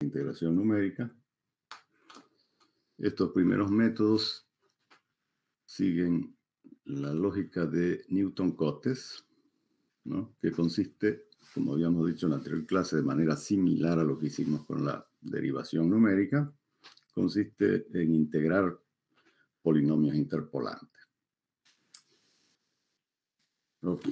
integración numérica. Estos primeros métodos siguen la lógica de Newton-Cotes, ¿no? Que consiste, como habíamos dicho en la anterior clase, de manera similar a lo que hicimos con la derivación numérica, consiste en integrar polinomios interpolantes. Ok.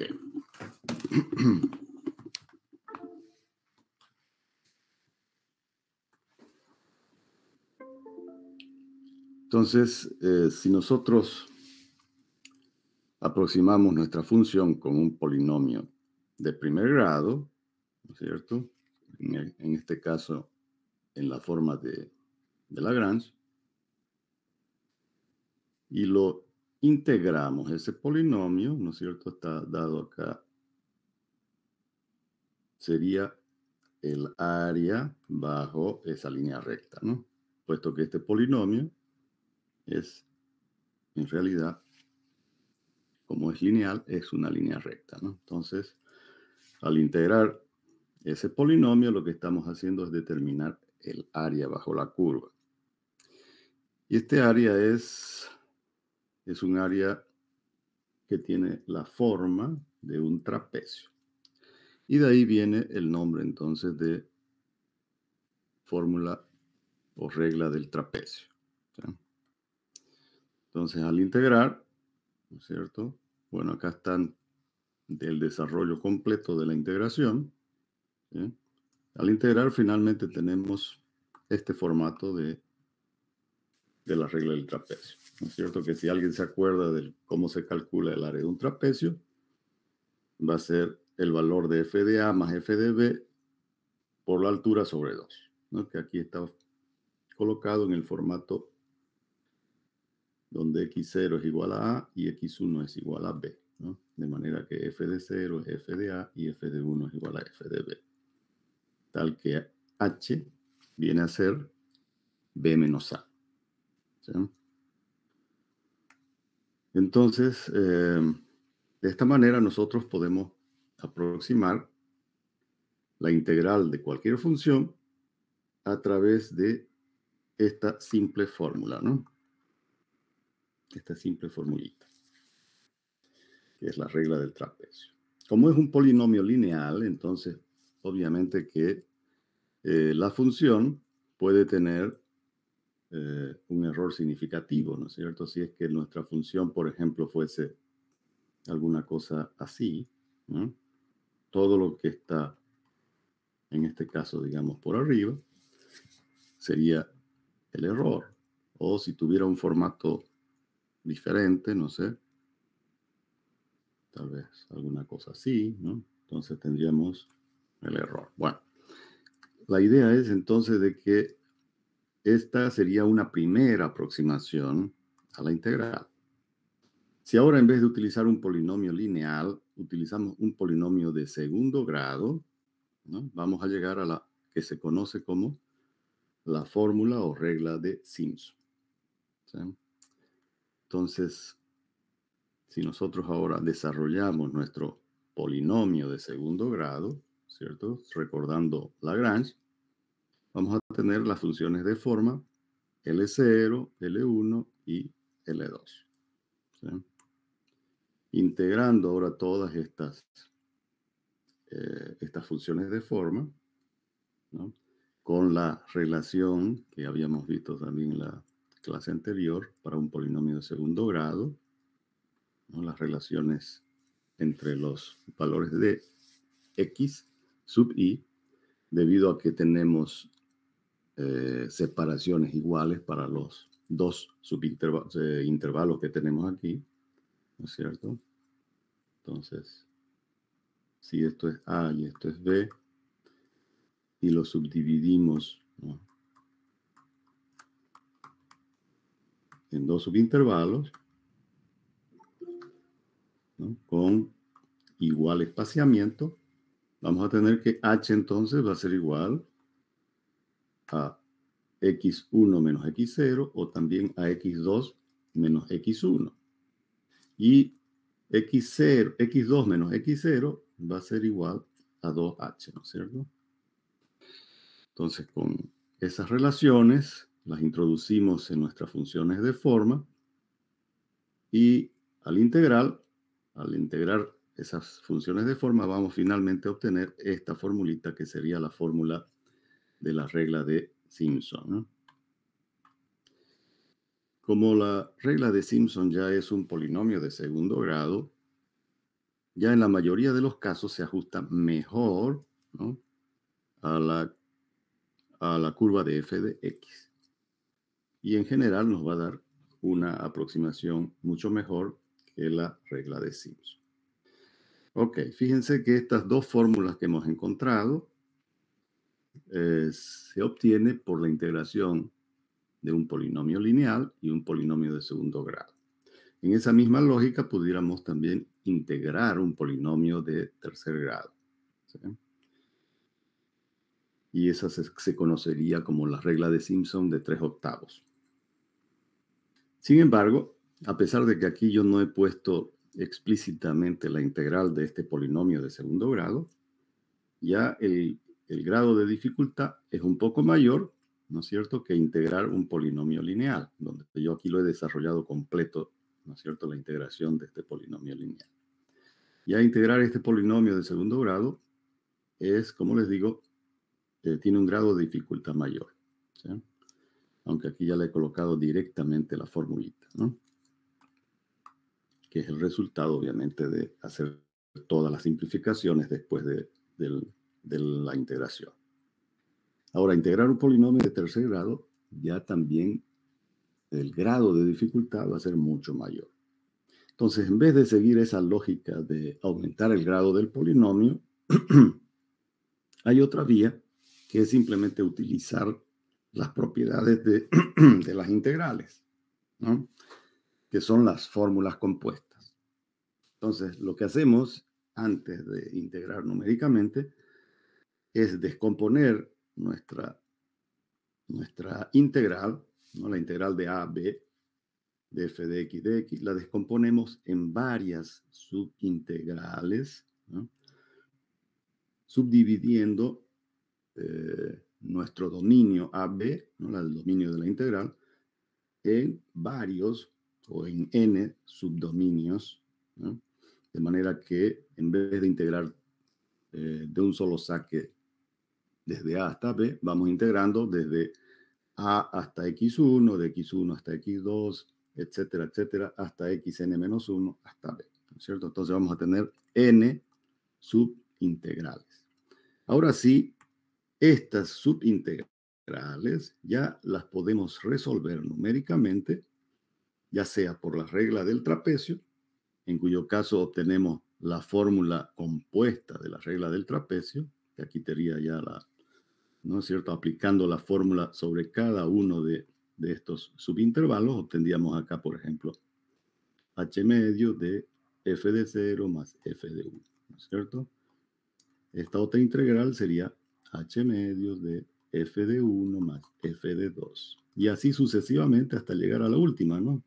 Entonces, si nosotros aproximamos nuestra función con un polinomio de primer grado, ¿no es cierto? En este caso, en la forma de Lagrange, y lo integramos, ese polinomio, ¿no es cierto? Está dado acá, sería el área bajo esa línea recta, ¿no? Puesto que este polinomio es, en realidad, como es lineal, es una línea recta, ¿no? Entonces, al integrar ese polinomio, lo que estamos haciendo es determinar el área bajo la curva. Y este área es un área que tiene la forma de un trapecio. Y de ahí viene el nombre entonces de fórmula o regla del trapecio. ¿Sí? Entonces, al integrar, ¿no es cierto? Bueno, acá están del desarrollo completo de la integración. ¿Sí? Al integrar, finalmente tenemos este formato de la regla del trapecio. ¿No es cierto? Que si alguien se acuerda de cómo se calcula el área de un trapecio, va a ser el valor de f de a más f de b por la altura sobre 2, ¿no? Que aquí está colocado en el formato donde x0 es igual a a y x1 es igual a b, ¿no? De manera que f de 0 es f de a y f de 1 es igual a f de b. Tal que h viene a ser b menos a. ¿Sí? Entonces, de esta manera nosotros podemos aproximar la integral de cualquier función a través de esta simple fórmula, ¿no? Esta simple formulita, que es la regla del trapecio. Como es un polinomio lineal, entonces, obviamente que la función puede tener un error significativo, ¿no es cierto? Si es que nuestra función, por ejemplo, fuese alguna cosa así, ¿no? Todo lo que está, en este caso, digamos, por arriba, sería el error. O si tuviera un formato diferente, no sé, tal vez alguna cosa así, ¿no? Entonces tendríamos el error. Bueno, la idea es entonces de que esta sería una primera aproximación a la integral. Si ahora en vez de utilizar un polinomio lineal, utilizamos un polinomio de segundo grado, ¿no? Vamos a llegar a la que se conoce como la fórmula o regla de Simpson. ¿Sí? Entonces, si nosotros ahora desarrollamos nuestro polinomio de segundo grado, ¿cierto? Recordando Lagrange, vamos a tener las funciones de forma L0, L1 y L2. ¿Sí? Integrando ahora todas estas funciones de forma, ¿no? Con la relación que habíamos visto también en la clase anterior para un polinomio de segundo grado, ¿no? Las relaciones entre los valores de x sub i, debido a que tenemos separaciones iguales para los dos intervalos que tenemos aquí, ¿no es cierto? Entonces, si esto es a y esto es b, y lo subdividimos, ¿no?, en dos subintervalos, ¿no?, con igual espaciamiento, vamos a tener que h entonces va a ser igual a x1 menos x0 o también a x2 menos x1. Y x0, x2 menos x0 va a ser igual a 2h, ¿no es cierto? Entonces, con Esas relaciones las introducimos en nuestras funciones de forma y al integrar esas funciones de forma, vamos finalmente a obtener esta formulita que sería la fórmula de la regla de Simpson, ¿no? Como la regla de Simpson ya es un polinomio de segundo grado, ya en la mayoría de los casos se ajusta mejor, ¿no?, a la curva de f de x. Y en general nos va a dar una aproximación mucho mejor que la regla de Simpson. Ok, fíjense que estas dos fórmulas que hemos encontrado se obtiene por la integración de un polinomio lineal y un polinomio de segundo grado. En esa misma lógica pudiéramos también integrar un polinomio de tercer grado, ¿sí? Y esa se conocería como la regla de Simpson de 3/8. Sin embargo, a pesar de que aquí yo no he puesto explícitamente la integral de este polinomio de segundo grado, ya el grado de dificultad es un poco mayor, ¿no es cierto?, que integrar un polinomio lineal, donde yo aquí lo he desarrollado completo, ¿no es cierto?, la integración de este polinomio lineal. Ya integrar este polinomio de segundo grado es, como les digo, tiene un grado de dificultad mayor, ¿sí? Aunque aquí ya le he colocado directamente la formulita, ¿no?, que es el resultado, obviamente, de hacer todas las simplificaciones después de la integración. Ahora, integrar un polinomio de tercer grado, ya también el grado de dificultad va a ser mucho mayor. Entonces, en vez de seguir esa lógica de aumentar el grado del polinomio, hay otra vía que es simplemente utilizar las propiedades de las integrales, ¿no?, que son las fórmulas compuestas. Entonces, lo que hacemos antes de integrar numéricamente es descomponer nuestra integral, ¿no?, la integral de a a b de f de x, la descomponemos en varias subintegrales, ¿no?, subdividiendo nuestro dominio AB, ¿no?, el dominio de la integral, en varios o en n subdominios, ¿no?, de manera que en vez de integrar de un solo saque desde A hasta B, vamos integrando desde A hasta x1, de x1 hasta x2, etcétera, etcétera, hasta xn-1 hasta B, ¿no es cierto? Entonces vamos a tener n subintegrales. Ahora sí, estas subintegrales ya las podemos resolver numéricamente, ya sea por la regla del trapecio, en cuyo caso obtenemos la fórmula compuesta de la regla del trapecio, que aquí sería ya ¿no es cierto?, aplicando la fórmula sobre cada uno de estos subintervalos, obtendríamos acá, por ejemplo, h medio de f de 0 más f de 1, ¿no es cierto? Esta otra integral sería h medio de f de 1 más f de 2. Y así sucesivamente hasta llegar a la última, ¿no?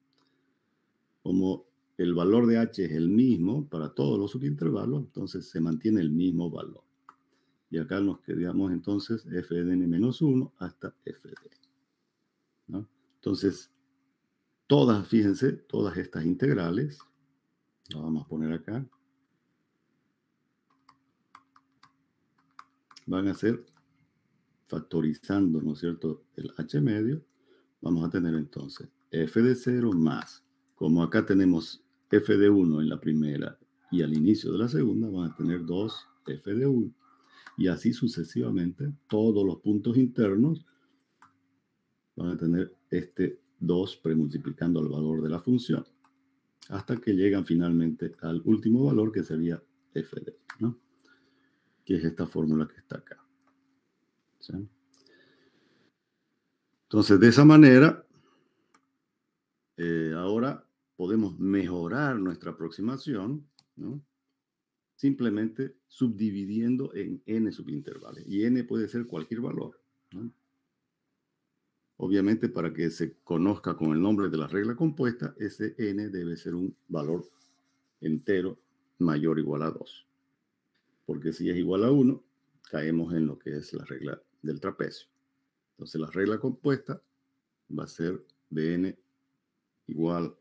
Como el valor de h es el mismo para todos los subintervalos, entonces se mantiene el mismo valor. Y acá nos quedamos entonces f de n-1 hasta f de n, ¿no? Entonces, fíjense, todas estas integrales, las vamos a poner acá, van a ser factorizando, ¿no es cierto?, el h medio. Vamos a tener entonces f de 0 más, como acá tenemos f de 1 en la primera y al inicio de la segunda, van a tener 2 f de 1. Y así sucesivamente, todos los puntos internos van a tener este 2 premultiplicando el valor de la función, hasta que llegan finalmente al último valor, que sería f de 1, ¿no?, que es esta fórmula que está acá, ¿sí? Entonces, de esa manera, ahora podemos mejorar nuestra aproximación, ¿no?, simplemente subdividiendo en n subintervalos. Y n puede ser cualquier valor, ¿no? Obviamente, para que se conozca con el nombre de la regla compuesta, ese n debe ser un valor entero mayor o igual a 2. Porque si es igual a 1, caemos en lo que es la regla del trapecio. Entonces la regla compuesta va a ser de n igual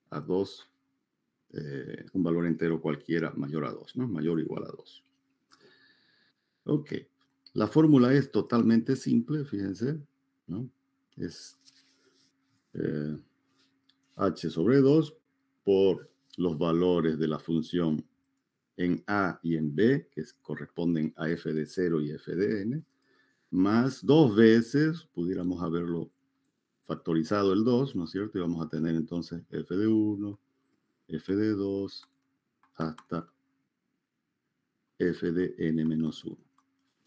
a 2, un valor entero cualquiera mayor a 2, ¿no? Mayor o igual a 2. Ok. La fórmula es totalmente simple, fíjense, ¿no? Es eh, h sobre 2 por los valores de la función en A y en B, que corresponden a f de 0 y f de n, más 2 veces, pudiéramos haberlo factorizado el 2, ¿no es cierto? Y vamos a tener entonces f de 1, f de 2, hasta f de n menos 1,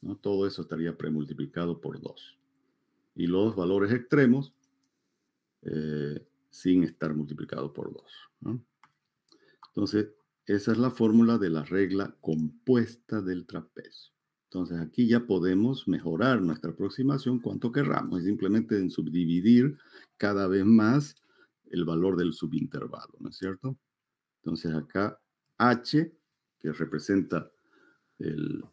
¿no? Todo eso estaría premultiplicado por 2. Y los valores extremos sin estar multiplicado por 2, ¿no? Entonces, esa es la fórmula de la regla compuesta del trapecio. Entonces, aquí ya podemos mejorar nuestra aproximación cuanto querramos. Es simplemente en subdividir cada vez más el valor del subintervalo, ¿no es cierto? Entonces, acá h, que representa el,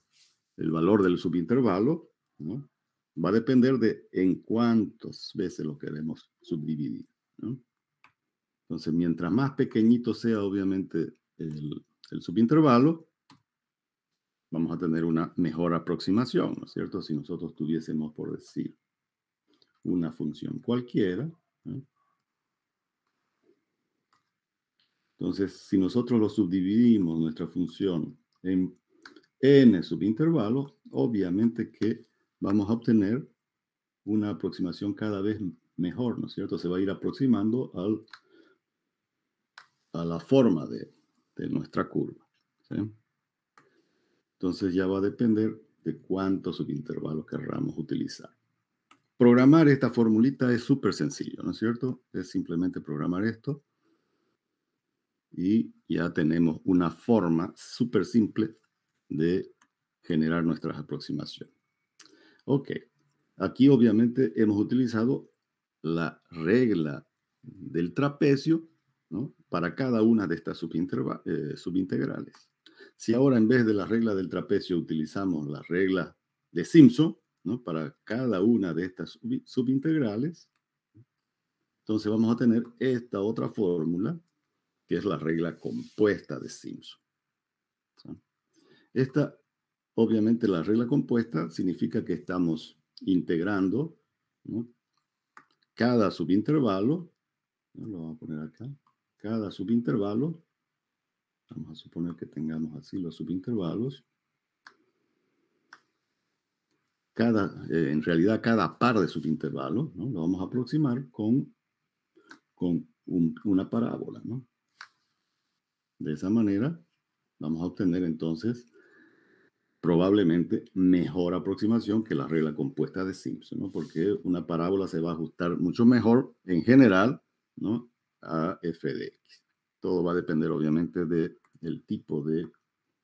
el valor del subintervalo, ¿no? Va a depender de en cuántas veces lo queremos subdividir, ¿no? Entonces, mientras más pequeñito sea, obviamente, el subintervalo, vamos a tener una mejor aproximación, ¿no es cierto? Si nosotros tuviésemos, por decir, una función cualquiera, ¿no? Entonces, si nosotros lo subdividimos, nuestra función, en n subintervalos, obviamente que vamos a obtener una aproximación cada vez mejor, ¿no es cierto? Se va a ir aproximando a la forma de nuestra curva, ¿sí? Entonces ya va a depender de cuántos subintervalos querramos utilizar. Programar esta formulita es súper sencillo, ¿no es cierto? Es simplemente programar esto y ya tenemos una forma súper simple de generar nuestras aproximaciones. Ok, aquí obviamente hemos utilizado la regla del trapecio, ¿no? Para cada una de estas subintegrales. Si ahora en vez de la regla del trapecio utilizamos la regla de Simpson, ¿no? Para cada una de estas subintegrales, entonces vamos a tener esta otra fórmula, que es la regla compuesta de Simpson, ¿sí? Esta, obviamente, la regla compuesta significa que estamos integrando, ¿no? Cada subintervalo, ¿no? Lo vamos a poner acá, cada subintervalo, vamos a suponer que tengamos así los subintervalos, en realidad cada par de subintervalos, ¿no? Lo vamos a aproximar con una parábola, ¿no? De esa manera vamos a obtener entonces probablemente mejor aproximación que la regla compuesta de Simpson, ¿no? Porque una parábola se va a ajustar mucho mejor en general, ¿no? A f de x. Todo va a depender obviamente del tipo de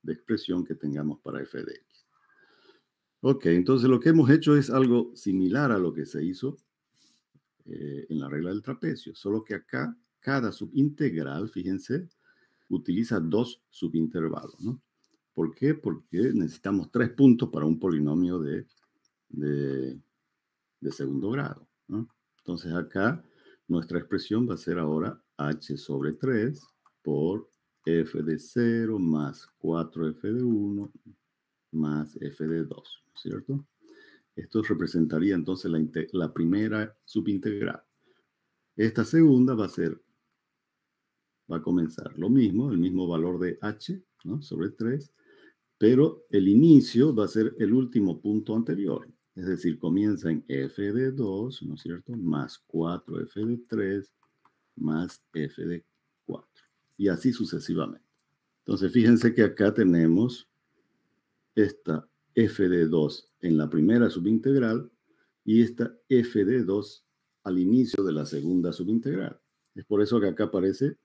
expresión que tengamos para f de x. Ok, entonces lo que hemos hecho es algo similar a lo que se hizo en la regla del trapecio, solo que acá cada subintegral, fíjense, utiliza dos subintervalos, ¿no? ¿Por qué? Porque necesitamos 3 puntos para un polinomio de segundo grado, ¿no? Entonces acá nuestra expresión va a ser ahora h sobre 3 por f de 0 más 4f de 1 más f de 2, ¿cierto? Esto representaría entonces la primera subintegral. Esta segunda va a comenzar lo mismo, el mismo valor de h, ¿no? Sobre 3, pero el inicio va a ser el último punto anterior. Es decir, comienza en f de 2, ¿no es cierto? Más 4f de 3, más f de 4. Y así sucesivamente. Entonces, fíjense que acá tenemos esta f de 2 en la primera subintegral y esta f de 2 al inicio de la segunda subintegral. Es por eso que acá aparece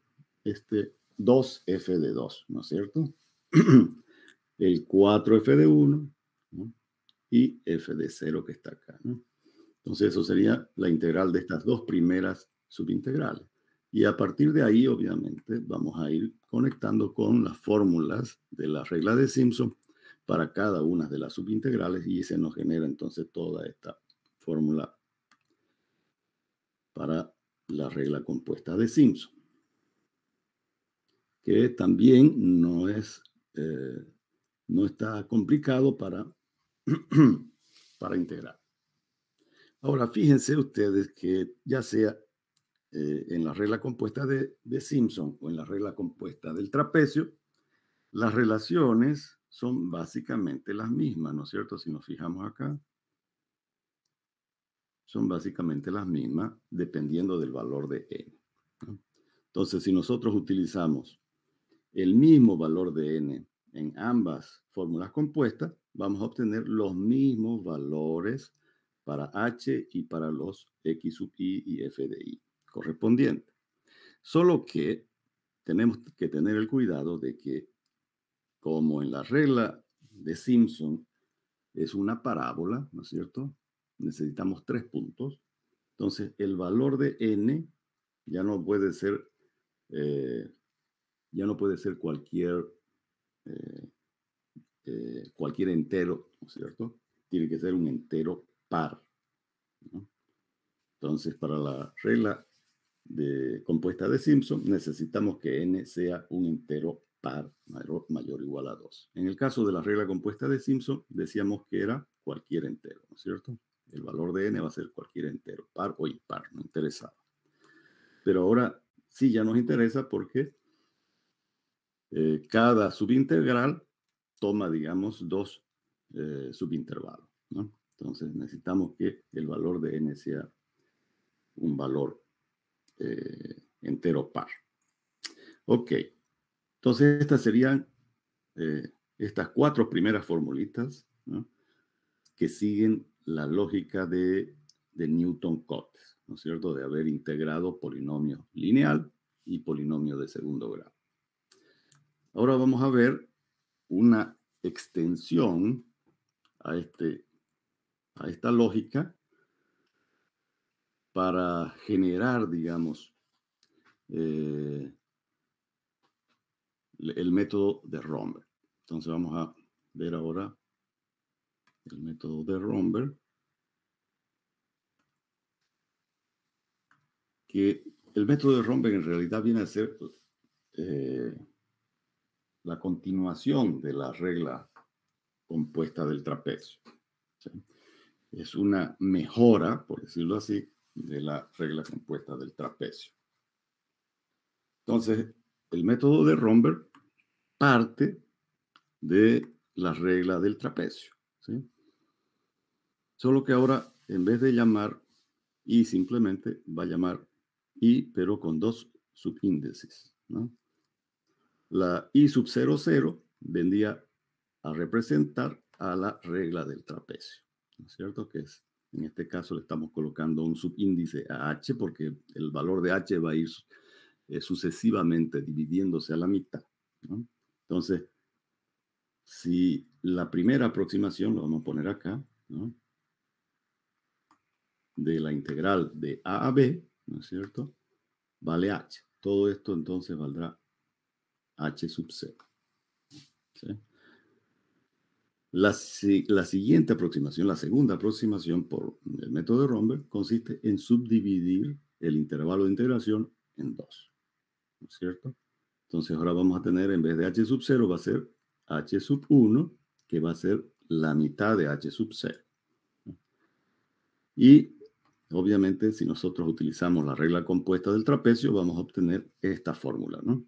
este 2f de 2, ¿no es cierto? El 4f de 1, ¿no? Y f de 0 que está acá, ¿no? Entonces eso sería la integral de estas dos primeras subintegrales. Y a partir de ahí, obviamente, vamos a ir conectando con las fórmulas de la regla de Simpson para cada una de las subintegrales y se nos genera entonces toda esta fórmula para la regla compuesta de Simpson, que también no está complicado para, para integrar. Ahora, fíjense ustedes que ya sea en la regla compuesta de Simpson o en la regla compuesta del trapecio, las relaciones son básicamente las mismas, ¿no es cierto? Si nos fijamos acá, son básicamente las mismas dependiendo del valor de n, ¿no? Entonces, si nosotros utilizamos el mismo valor de n en ambas fórmulas compuestas, vamos a obtener los mismos valores para h y para los x sub i y f de i correspondientes. Solo que tenemos que tener el cuidado de que, como en la regla de Simpson es una parábola, ¿no es cierto? Necesitamos 3 puntos. Entonces, el valor de n ya no puede ser, cualquier entero, ¿no es cierto? Tiene que ser un entero par, ¿no? Entonces, para la regla compuesta de Simpson, necesitamos que n sea un entero par mayor o igual a 2. En el caso de la regla compuesta de Simpson, decíamos que era cualquier entero, ¿no es cierto? El valor de n va a ser cualquier entero, par o impar, no interesaba. Pero ahora sí ya nos interesa porque cada subintegral toma, digamos, 2 subintervalos, ¿no? Entonces necesitamos que el valor de n sea un valor entero par. Ok, entonces estas serían estas 4 primeras formulitas, ¿no?, que siguen la lógica de Newton-Cotes, ¿no es cierto?, de haber integrado polinomio lineal y polinomio de segundo grado. Ahora vamos a ver una extensión a esta lógica para generar, digamos, el método de Romberg. Entonces vamos a ver ahora el método de Romberg, que el método de Romberg en realidad viene a ser la continuación de la regla compuesta del trapecio, ¿sí? Es una mejora, por decirlo así, de la regla compuesta del trapecio. Entonces, el método de Romberg parte de la regla del trapecio, ¿sí? Solo que ahora, en vez de llamar i, simplemente va a llamar i, pero con 2 subíndices, ¿no? La i sub 0, 0 vendría a representar a la regla del trapecio, ¿no es cierto? Que es, en este caso le estamos colocando un subíndice a h porque el valor de h va a ir sucesivamente dividiéndose a la mitad, ¿no? Entonces, si la primera aproximación, lo vamos a poner acá, ¿no?, de la integral de a b, ¿no es cierto?, vale h. Todo esto entonces valdrá h sub 0. ¿Sí? La siguiente aproximación, la segunda aproximación por el método de Romberg, consiste en subdividir el intervalo de integración en 2, ¿no es cierto? Entonces ahora vamos a tener, en vez de h sub 0, va a ser h sub 1, que va a ser la mitad de h sub 0. Y obviamente, si nosotros utilizamos la regla compuesta del trapecio, vamos a obtener esta fórmula, ¿no?,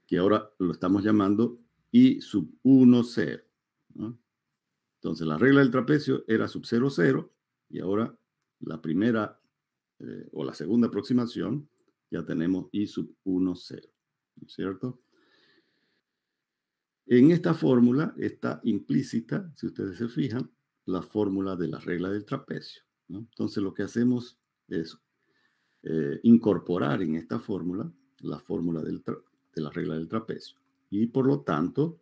que ahora lo estamos llamando i sub 1, 0, ¿no? Entonces, la regla del trapecio era sub 0, 0, y ahora la primera o la segunda aproximación ya tenemos i sub 1, 0, ¿no es cierto? En esta fórmula está implícita, si ustedes se fijan, la fórmula de la regla del trapecio, ¿no? Entonces, lo que hacemos es incorporar en esta fórmula la fórmula de la regla del trapecio. Y por lo tanto,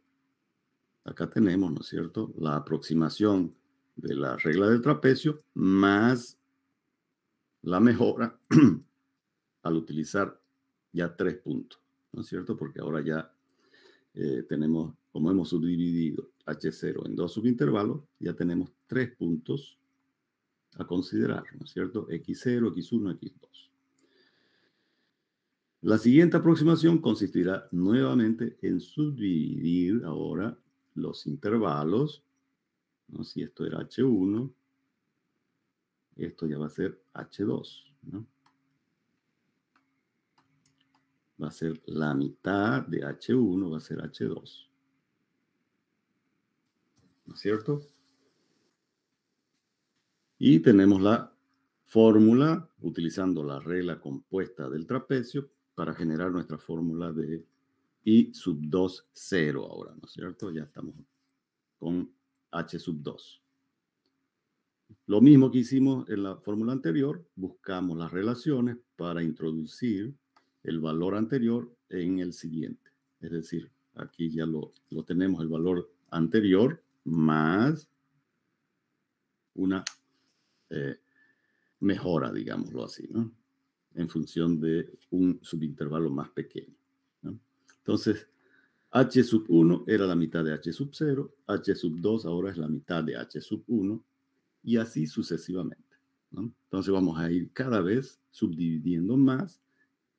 acá tenemos, ¿no es cierto?, la aproximación de la regla del trapecio más la mejora al utilizar ya 3 puntos, ¿no es cierto? Porque ahora ya tenemos, como hemos subdividido h0 en 2 subintervalos, ya tenemos 3 puntos a considerar, ¿no es cierto? X0, X1, X2. La siguiente aproximación consistirá nuevamente en subdividir ahora los intervalos, ¿no? Si esto era H1, esto ya va a ser H2, ¿no? Va a ser la mitad de H1, va a ser H2. ¿No es cierto? Y tenemos la fórmula, utilizando la regla compuesta del trapecio, para generar nuestra fórmula de I sub 2, 0 ahora, ¿no es cierto? Ya estamos con H sub 2. Lo mismo que hicimos en la fórmula anterior, buscamos las relaciones para introducir el valor anterior en el siguiente. Es decir, aquí ya lo tenemos el valor anterior más una mejora, digámoslo así, ¿no? En función de un subintervalo más pequeño, ¿no? Entonces, H sub 1 era la mitad de H sub 0, H sub 2 ahora es la mitad de H sub 1, y así sucesivamente, ¿no? Entonces vamos a ir cada vez subdividiendo más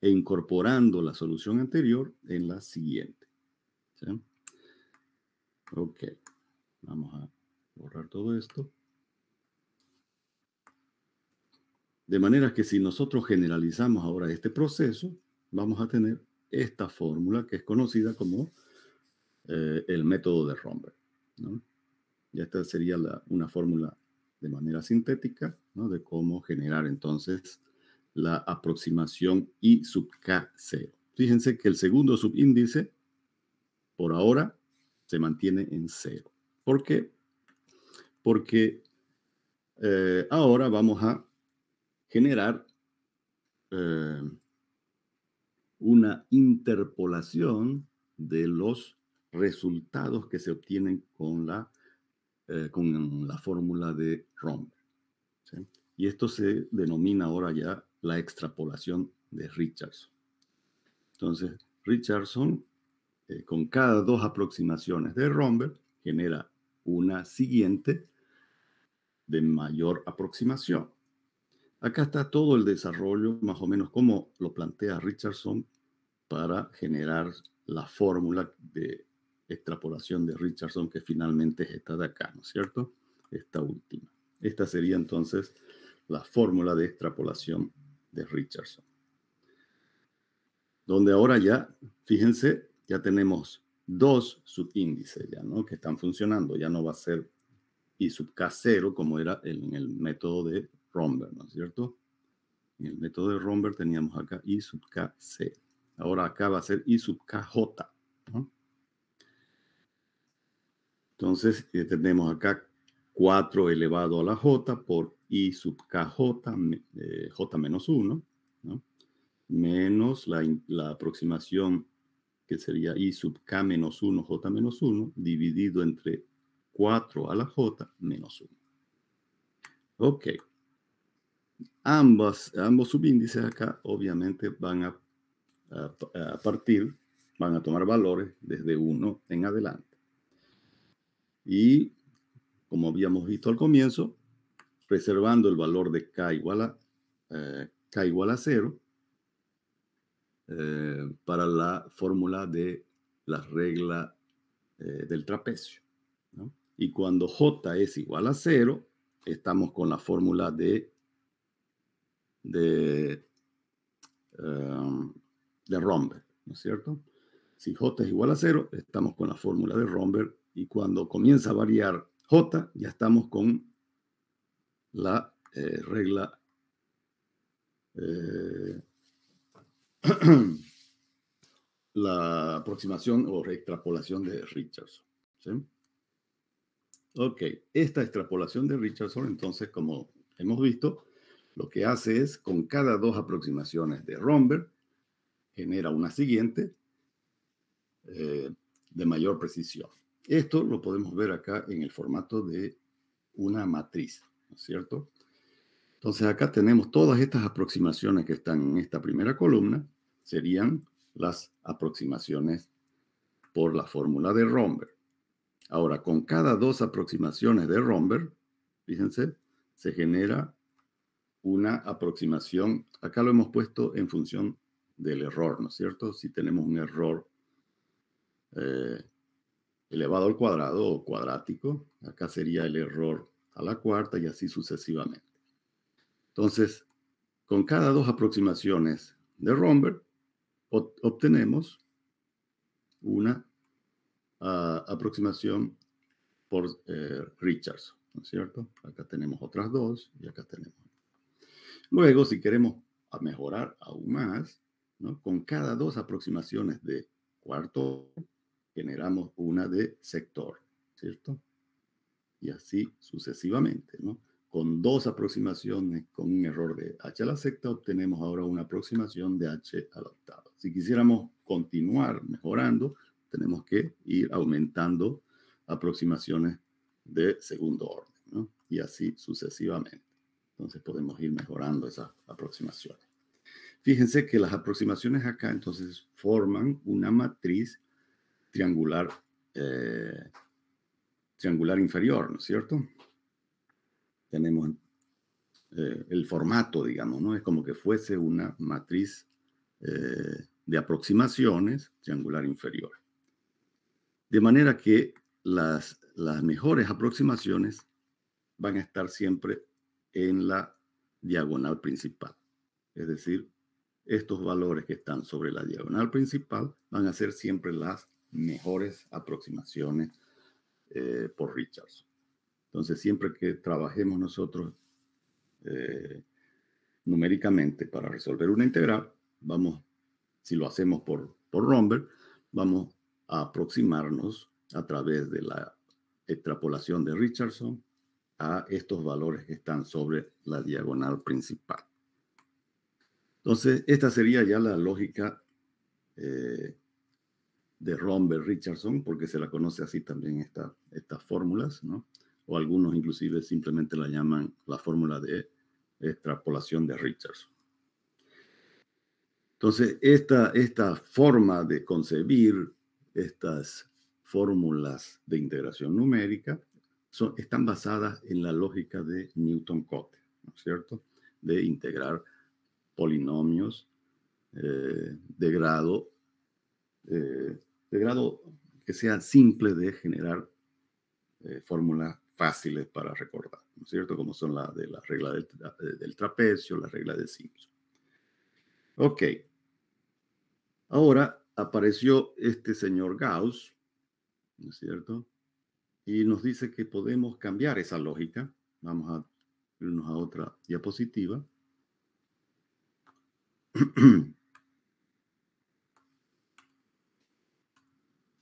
e incorporando la solución anterior en la siguiente, ¿sí? Ok, vamos a borrar todo esto. De manera que si nosotros generalizamos ahora este proceso, vamos a tener esta fórmula que es conocida como el método de Romberg, ¿no? Y esta sería una fórmula de manera sintética, ¿no? De cómo generar entonces la aproximación I sub K0. Fíjense que el segundo subíndice, por ahora, se mantiene en 0. ¿Por qué? Porque ahora vamos a generar una interpolación de los resultados que se obtienen con la fórmula de Romberg, ¿sí? Y esto se denomina ahora ya la extrapolación de Richardson. Entonces, Richardson, con cada dos aproximaciones de Romberg, genera una siguiente de mayor aproximación. Acá está todo el desarrollo, más o menos como lo plantea Richardson para generar la fórmula de extrapolación de Richardson, que finalmente es esta de acá, ¿no es cierto? Esta última. Esta sería entonces la fórmula de extrapolación de Richardson. Donde ahora ya, fíjense, ya tenemos dos subíndices ya, ¿no? Que están funcionando. Ya no va a ser I sub K0 como era en el método de Romberg, ¿no es cierto? En el método de Romberg teníamos acá I sub K0. Ahora acá va a ser I sub KJ, ¿no? Entonces, tenemos acá 4 elevado a la J por I sub KJ, J menos 1, ¿no? Menos la aproximación que sería I sub K menos 1, J menos 1, dividido entre 4 a la J menos 1. Ok. Ambos subíndices acá obviamente van a partir, van a tomar valores desde 1 en adelante. Y como habíamos visto al comienzo, reservando el valor de K igual a 0 para la fórmula de la regla del trapecio, ¿no? Y cuando J es igual a 0, estamos con la fórmula de Romberg, ¿no es cierto? Si J es igual a 0, estamos con la fórmula de Romberg, y cuando comienza a variar J, ya estamos con la regla la aproximación o extrapolación de Richardson, ¿sí? Ok, esta extrapolación de Richardson, entonces, como hemos visto, lo que hace es, con cada dos aproximaciones de Romberg, genera una siguiente de mayor precisión. Esto lo podemos ver acá en el formato de una matriz, ¿no es cierto? Entonces acá tenemos todas estas aproximaciones que están en esta primera columna, serían las aproximaciones por la fórmula de Romberg. Ahora, con cada dos aproximaciones de Romberg, fíjense, se genera una aproximación. Acá lo hemos puesto en función del error, ¿no es cierto? Si tenemos un error elevado al cuadrado o cuadrático, acá sería el error a la cuarta y así sucesivamente. Entonces, con cada dos aproximaciones de Romberg, obtenemos una aproximación por Richardson, ¿no es cierto? Acá tenemos otras dos y acá tenemos. Luego, si queremos mejorar aún más, ¿no? Con cada dos aproximaciones de cuarto, generamos una de sector, ¿cierto? Y así sucesivamente, ¿no? Con dos aproximaciones con un error de h a la sexta, obtenemos ahora una aproximación de h a la octava. Si quisiéramos continuar mejorando, tenemos que ir aumentando aproximaciones de segundo orden, ¿no? Y así sucesivamente. Entonces podemos ir mejorando esas aproximaciones. Fíjense que las aproximaciones acá entonces forman una matriz triangular, triangular inferior, ¿no es cierto? Tenemos el formato, digamos, ¿no? Es como que fuese una matriz de aproximaciones triangular inferior. De manera que las mejores aproximaciones van a estar siempre en la diagonal principal. Es decir, estos valores que están sobre la diagonal principal van a ser siempre las mejores aproximaciones por Richardson. Entonces, siempre que trabajemos nosotros numéricamente para resolver una integral, vamos, si lo hacemos por Romberg, vamos a aproximarnos a través de la extrapolación de Richardson a estos valores que están sobre la diagonal principal. Entonces, esta sería ya la lógica de Romberg-Richardson, porque se la conoce así también estas fórmulas, ¿no? O algunos inclusive simplemente la llaman la fórmula de extrapolación de Richardson. Entonces, esta forma de concebir estas fórmulas de integración numérica están basadas en la lógica de Newton-Cotes, ¿no es cierto? De integrar polinomios de grado que sea simple de generar fórmulas fáciles para recordar, ¿no es cierto? Como son la de la regla del trapecio, la regla de Simpson. Ok. Ahora apareció este señor Gauss, ¿no es cierto? Y nos dice que podemos cambiar esa lógica. Vamos a irnos a otra diapositiva.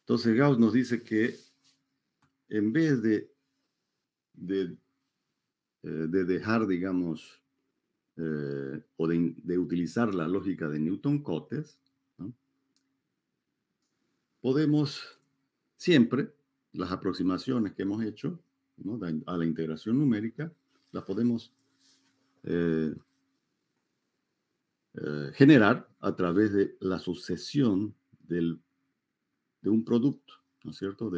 Entonces Gauss nos dice que en vez de dejar, digamos, o de utilizar la lógica de Newton-Cotes, ¿no? Podemos siempre, las aproximaciones que hemos hecho, ¿no? A la integración numérica, las podemos generar a través de la sucesión de un producto, ¿no es cierto?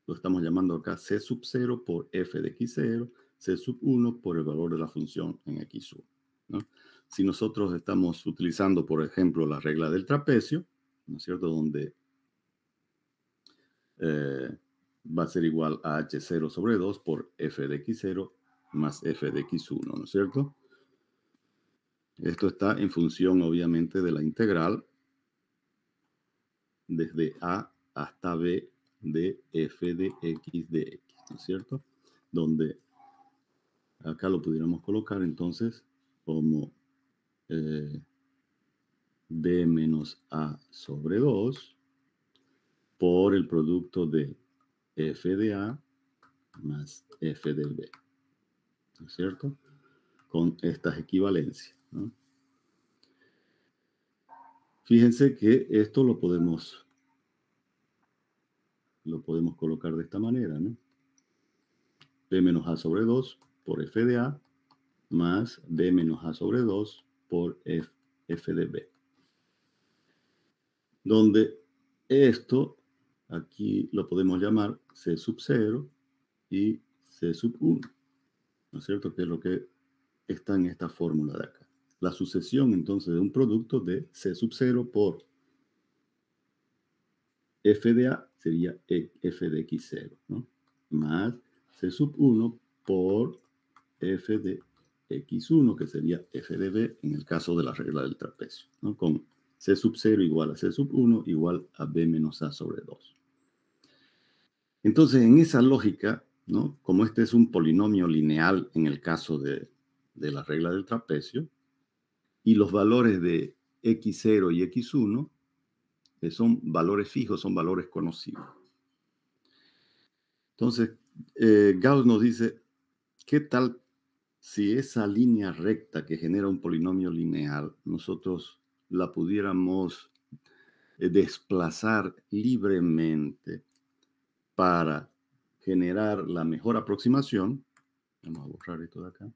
Lo estamos llamando acá C sub 0 por f de x0, C sub 1 por el valor de la función en x1, ¿no? Si nosotros estamos utilizando, por ejemplo, la regla del trapecio, ¿no es cierto? Donde va a ser igual a h0 sobre 2 por f de x0 más f de x1, ¿no es cierto? Esto está en función, obviamente, de la integral desde a hasta b de f de x de x, ¿no es cierto? Donde acá lo pudiéramos colocar entonces como b menos a sobre 2 por el producto de f de a más f de b, ¿no es cierto? Con estas equivalencias, ¿no? Fíjense que esto lo podemos colocar de esta manera, ¿no? B menos A sobre 2 por F de A más B menos A sobre 2 por F de B. Donde esto, aquí lo podemos llamar C sub 0 y C sub 1. ¿no es cierto? Que es lo que está en esta fórmula de acá. La sucesión, entonces, de un producto de C sub 0 por f de A sería f de x0, ¿no? Más C sub 1 por f de x1, que sería f de b en el caso de la regla del trapecio, ¿no? Con C sub 0 igual a C sub 1 igual a b menos a sobre 2. Entonces, en esa lógica, ¿no? Como este es un polinomio lineal en el caso de la regla del trapecio, y los valores de x0 y x1 son valores fijos, son valores conocidos. Entonces, Gauss nos dice, ¿qué tal si esa línea recta que genera un polinomio lineal, nosotros la pudiéramos desplazar libremente para generar la mejor aproximación? Vamos a borrar esto de acá.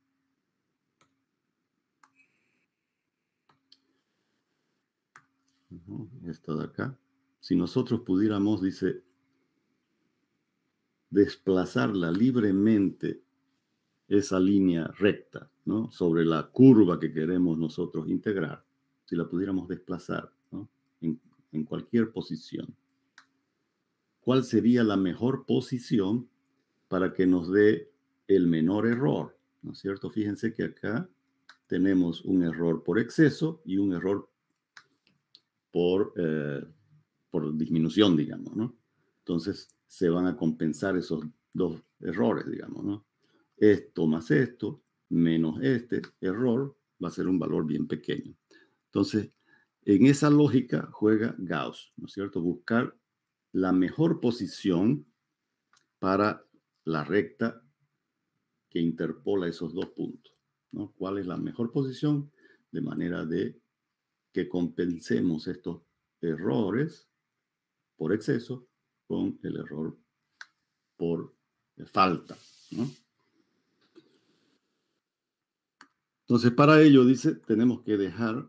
Esto de acá. Si nosotros pudiéramos, dice, desplazarla libremente esa línea recta, ¿no? Sobre la curva que queremos nosotros integrar, si la pudiéramos desplazar, ¿no? en cualquier posición. ¿Cuál sería la mejor posición para que nos dé el menor error? ¿No es cierto? Fíjense que acá tenemos un error por exceso y un error por disminución, digamos, ¿no? Entonces se van a compensar esos dos errores, digamos, ¿no? Esto más esto, menos este error, va a ser un valor bien pequeño. Entonces, en esa lógica juega Gauss, ¿no es cierto? Buscar la mejor posición para la recta que interpola esos dos puntos, ¿no? ¿Cuál es la mejor posición? De manera de que compensemos estos errores por exceso con el error por falta, ¿no? Entonces, para ello, dice, tenemos que dejar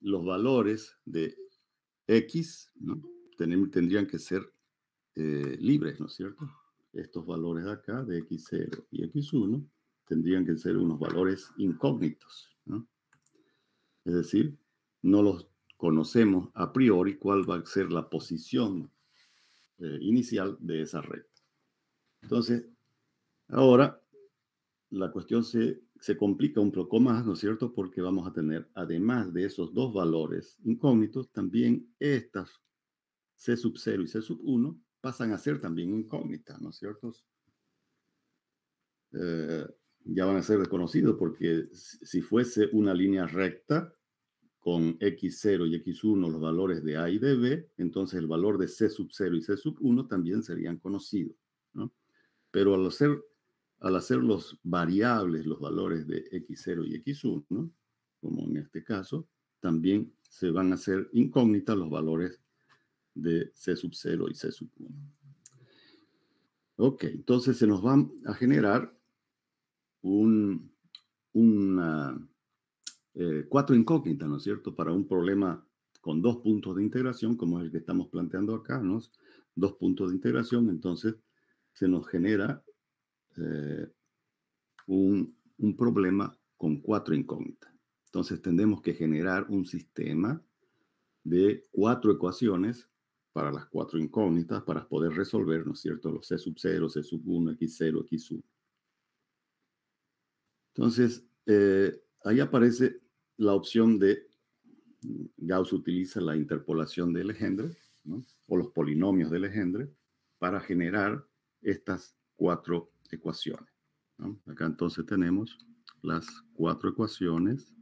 los valores de X, ¿no? Tendrían que ser libres, ¿no es cierto? Estos valores de acá, de X0 y X1, tendrían que ser unos valores incógnitos, ¿no? Es decir, no los conocemos a priori cuál va a ser la posición inicial de esa recta. Entonces, ahora la cuestión se complica un poco más, ¿no es cierto? Porque vamos a tener, además de esos dos valores incógnitos, también estas C sub 0 y C sub 1 pasan a ser también incógnitas, ¿no es cierto? Ya van a ser desconocidos porque si fuese una línea recta con x0 y x1 los valores de A y de B, entonces el valor de C sub 0 y C sub 1 también serían conocidos, ¿no? Pero al hacer los variables, los valores de x0 y x1, como en este caso, también se van a hacer incógnitas los valores de C sub 0 y C sub 1. Ok, entonces se nos van a generar cuatro incógnitas, ¿no es cierto? Para un problema con dos puntos de integración, como es el que estamos planteando acá, ¿no? Dos puntos de integración, entonces se nos genera un problema con cuatro incógnitas. Entonces tendremos que generar un sistema de cuatro ecuaciones para las cuatro incógnitas para poder resolver, ¿no es cierto?, los C sub 0, C sub 1, X0, X1. Entonces, ahí aparece la opción de Gauss utiliza la interpolación de Legendre, ¿no? O los polinomios de Legendre para generar estas cuatro ecuaciones, ¿no? Acá entonces tenemos las cuatro ecuaciones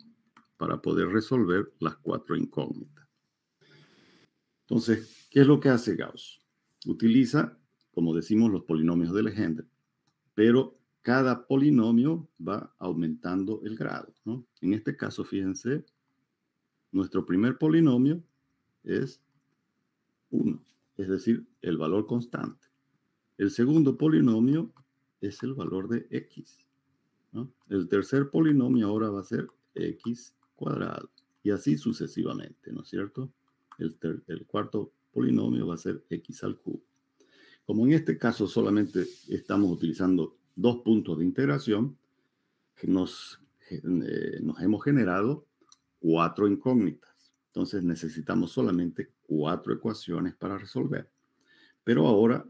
para poder resolver las cuatro incógnitas. Entonces, ¿qué es lo que hace Gauss? Utiliza, como decimos, los polinomios de Legendre, pero cada polinomio va aumentando el grado, ¿no? En este caso, fíjense, nuestro primer polinomio es 1, es decir, el valor constante. El segundo polinomio es el valor de x, ¿no? El tercer polinomio ahora va a ser x cuadrado y así sucesivamente, ¿no es cierto? El cuarto polinomio va a ser x al cubo. Como en este caso solamente estamos utilizando dos puntos de integración, que nos hemos generado 4 incógnitas. Entonces necesitamos solamente 4 ecuaciones para resolver. Pero ahora,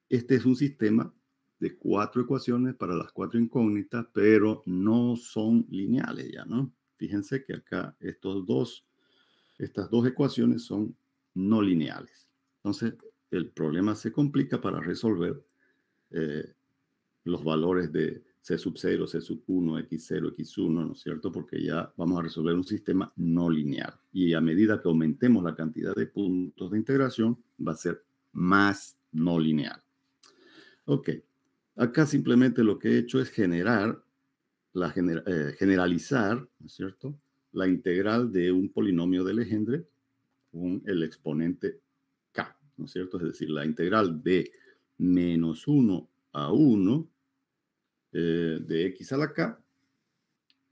este es un sistema de 4 ecuaciones para las 4 incógnitas, pero no son lineales ya, ¿no? Fíjense que acá estas dos ecuaciones son no lineales. Entonces, el problema se complica para resolver los valores de C sub 0, C sub 1, X0, X1, ¿no es cierto? Porque ya vamos a resolver un sistema no lineal. Y a medida que aumentemos la cantidad de puntos de integración, va a ser más no lineal. Ok, acá simplemente lo que he hecho es generalizar, ¿no es cierto?, la integral de un polinomio de Legendre con el exponente k, ¿no es cierto? Es decir, la integral de menos 1 a 1 de x a la k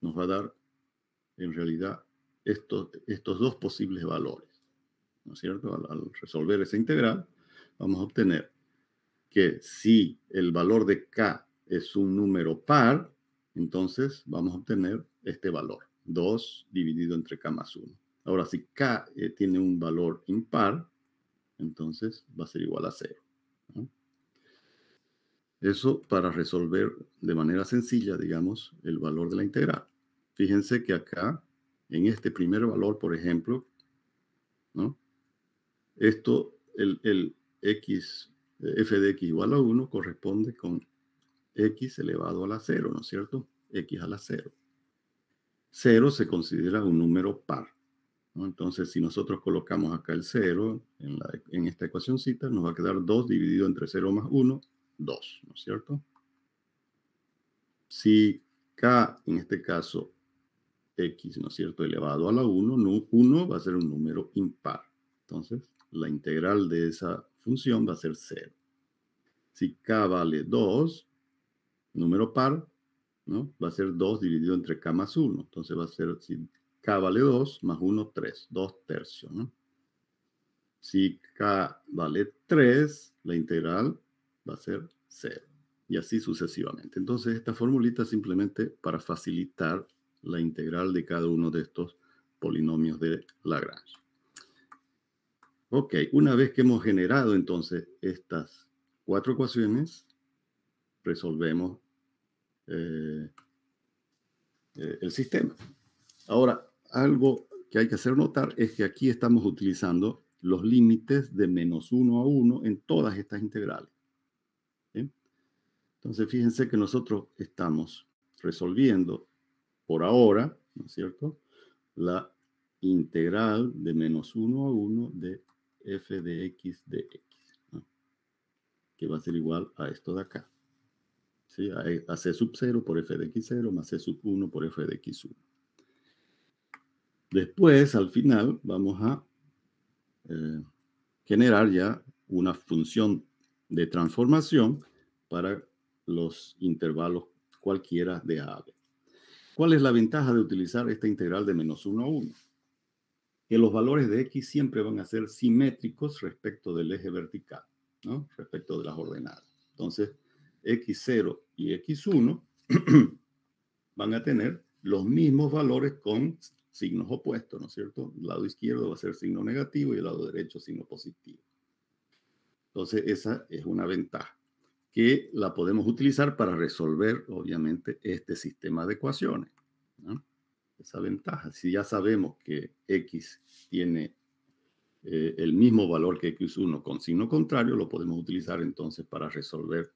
nos va a dar en realidad estos dos posibles valores, ¿no es cierto? Al resolver esa integral, vamos a obtener que si el valor de k es un número par, entonces vamos a obtener este valor, 2 dividido entre k más 1. Ahora, si k tiene un valor impar, entonces va a ser igual a 0, ¿no? Eso para resolver de manera sencilla, digamos, el valor de la integral. Fíjense que acá, en este primer valor, por ejemplo, ¿no?, esto, el x, f de x igual a 1 corresponde con x elevado a la 0, ¿no es cierto? X a la 0. 0 se considera un número par, ¿no? Entonces, si nosotros colocamos acá el 0 en esta ecuacióncita, nos va a quedar 2 dividido entre 0 más 1, 2, ¿no es cierto? Si k, en este caso, x, ¿no es cierto?, elevado a la 1, 1 va a ser un número impar. Entonces, la integral de esa función va a ser 0. Si k vale 2, número par, ¿no?, va a ser 2 dividido entre k más 1. Entonces va a ser, si k vale 2, más 1, 3, 2 tercios, ¿no? Si k vale 3, la integral va a ser 0. Y así sucesivamente. Entonces, esta formulita simplemente para facilitar la integral de cada uno de estos polinomios de Lagrange. Ok, una vez que hemos generado entonces estas 4 ecuaciones, resolvemos el sistema. Ahora, algo que hay que hacer notar es que aquí estamos utilizando los límites de menos 1 a 1 en todas estas integrales. ¿Sí? Entonces, fíjense que nosotros estamos resolviendo por ahora, ¿no es cierto?, la integral de menos 1 a 1 de f de x, ¿no?, que va a ser igual a esto de acá. ¿Sí? A c sub 0 por f de x0 más c sub 1 por f de x1. Después, al final, vamos a generar ya una función de transformación para los intervalos cualquiera de A a B. ¿Cuál es la ventaja de utilizar esta integral de menos 1 a 1? Que los valores de x siempre van a ser simétricos respecto del eje vertical, ¿no?, respecto de las ordenadas. Entonces, x0 y x1 van a tener los mismos valores con signos opuestos, ¿no es cierto? El lado izquierdo va a ser signo negativo y el lado derecho signo positivo. Entonces, esa es una ventaja que la podemos utilizar para resolver, obviamente, este sistema de ecuaciones, ¿no? Esa ventaja. Si ya sabemos que x tiene el mismo valor que x1 con signo contrario, lo podemos utilizar entonces para resolver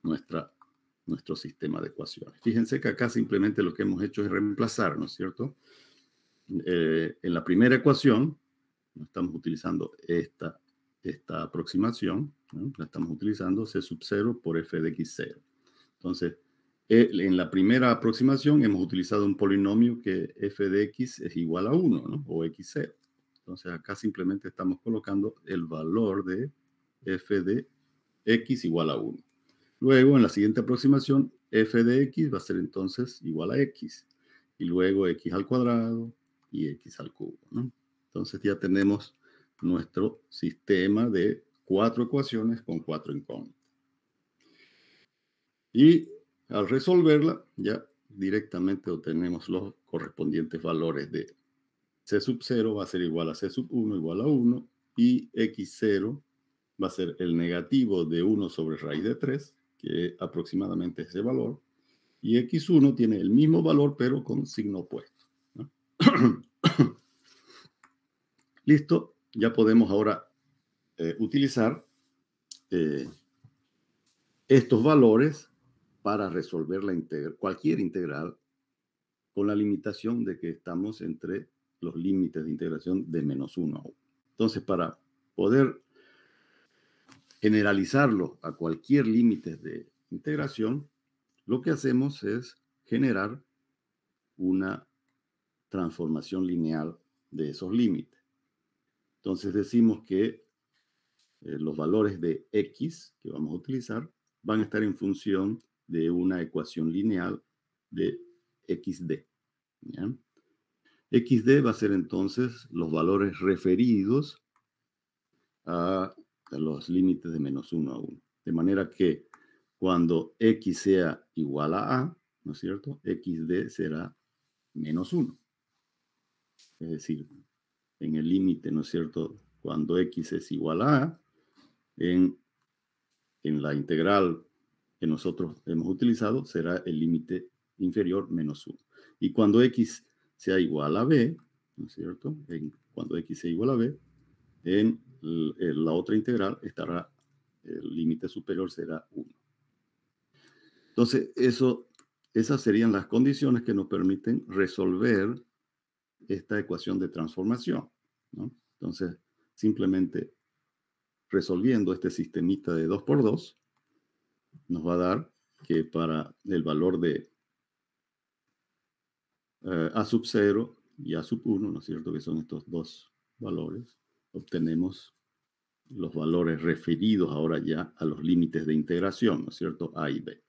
nuestro sistema de ecuaciones. Fíjense que acá simplemente lo que hemos hecho es reemplazar, ¿no es cierto? En la primera ecuación, estamos utilizando esta aproximación, ¿no?, la estamos utilizando c sub 0 por f de x0. Entonces, en la primera aproximación hemos utilizado un polinomio que f de x es igual a 1, ¿no?, o x0. Entonces, acá simplemente estamos colocando el valor de f de x igual a 1. Luego, en la siguiente aproximación, f de x va a ser entonces igual a x. Y luego x al cuadrado y x al cubo, ¿no? Entonces ya tenemos nuestro sistema de 4 ecuaciones con 4 incógnitas. Y al resolverla, ya directamente obtenemos los correspondientes valores de C sub 0 va a ser igual a C sub 1 igual a 1 y X0 va a ser el negativo de 1 sobre raíz de 3, que aproximadamente es ese valor, y X1 tiene el mismo valor pero con signo opuesto, ¿no? Listo, ya podemos ahora utilizar estos valores para resolver cualquier integral con la limitación de que estamos entre los límites de integración de menos 1 a 1. Entonces, para poder generalizarlo a cualquier límite de integración, lo que hacemos es generar una transformación lineal de esos límites. Entonces decimos que los valores de x que vamos a utilizar van a estar en función de una ecuación lineal de xd. ¿Ya? XD va a ser entonces los valores referidos a los límites de menos 1 a 1. De manera que cuando x sea igual a, ¿no es cierto? XD será menos 1. Es decir, en el límite, ¿no es cierto? Cuando x es igual a, en la integral que nosotros hemos utilizado, será el límite inferior menos 1. Y cuando x sea igual a b, ¿no es cierto? Cuando x sea igual a b, en la otra integral estará, el límite superior será 1. Entonces, esas serían las condiciones que nos permiten resolver esta ecuación de transformación, ¿no? Entonces, simplemente resolviendo este sistemita de 2 por 2, nos va a dar que para el valor de A sub 0 y A sub 1, ¿no es cierto? Que son estos dos valores, obtenemos los valores referidos ahora ya a los límites de integración, ¿no es cierto? A y B.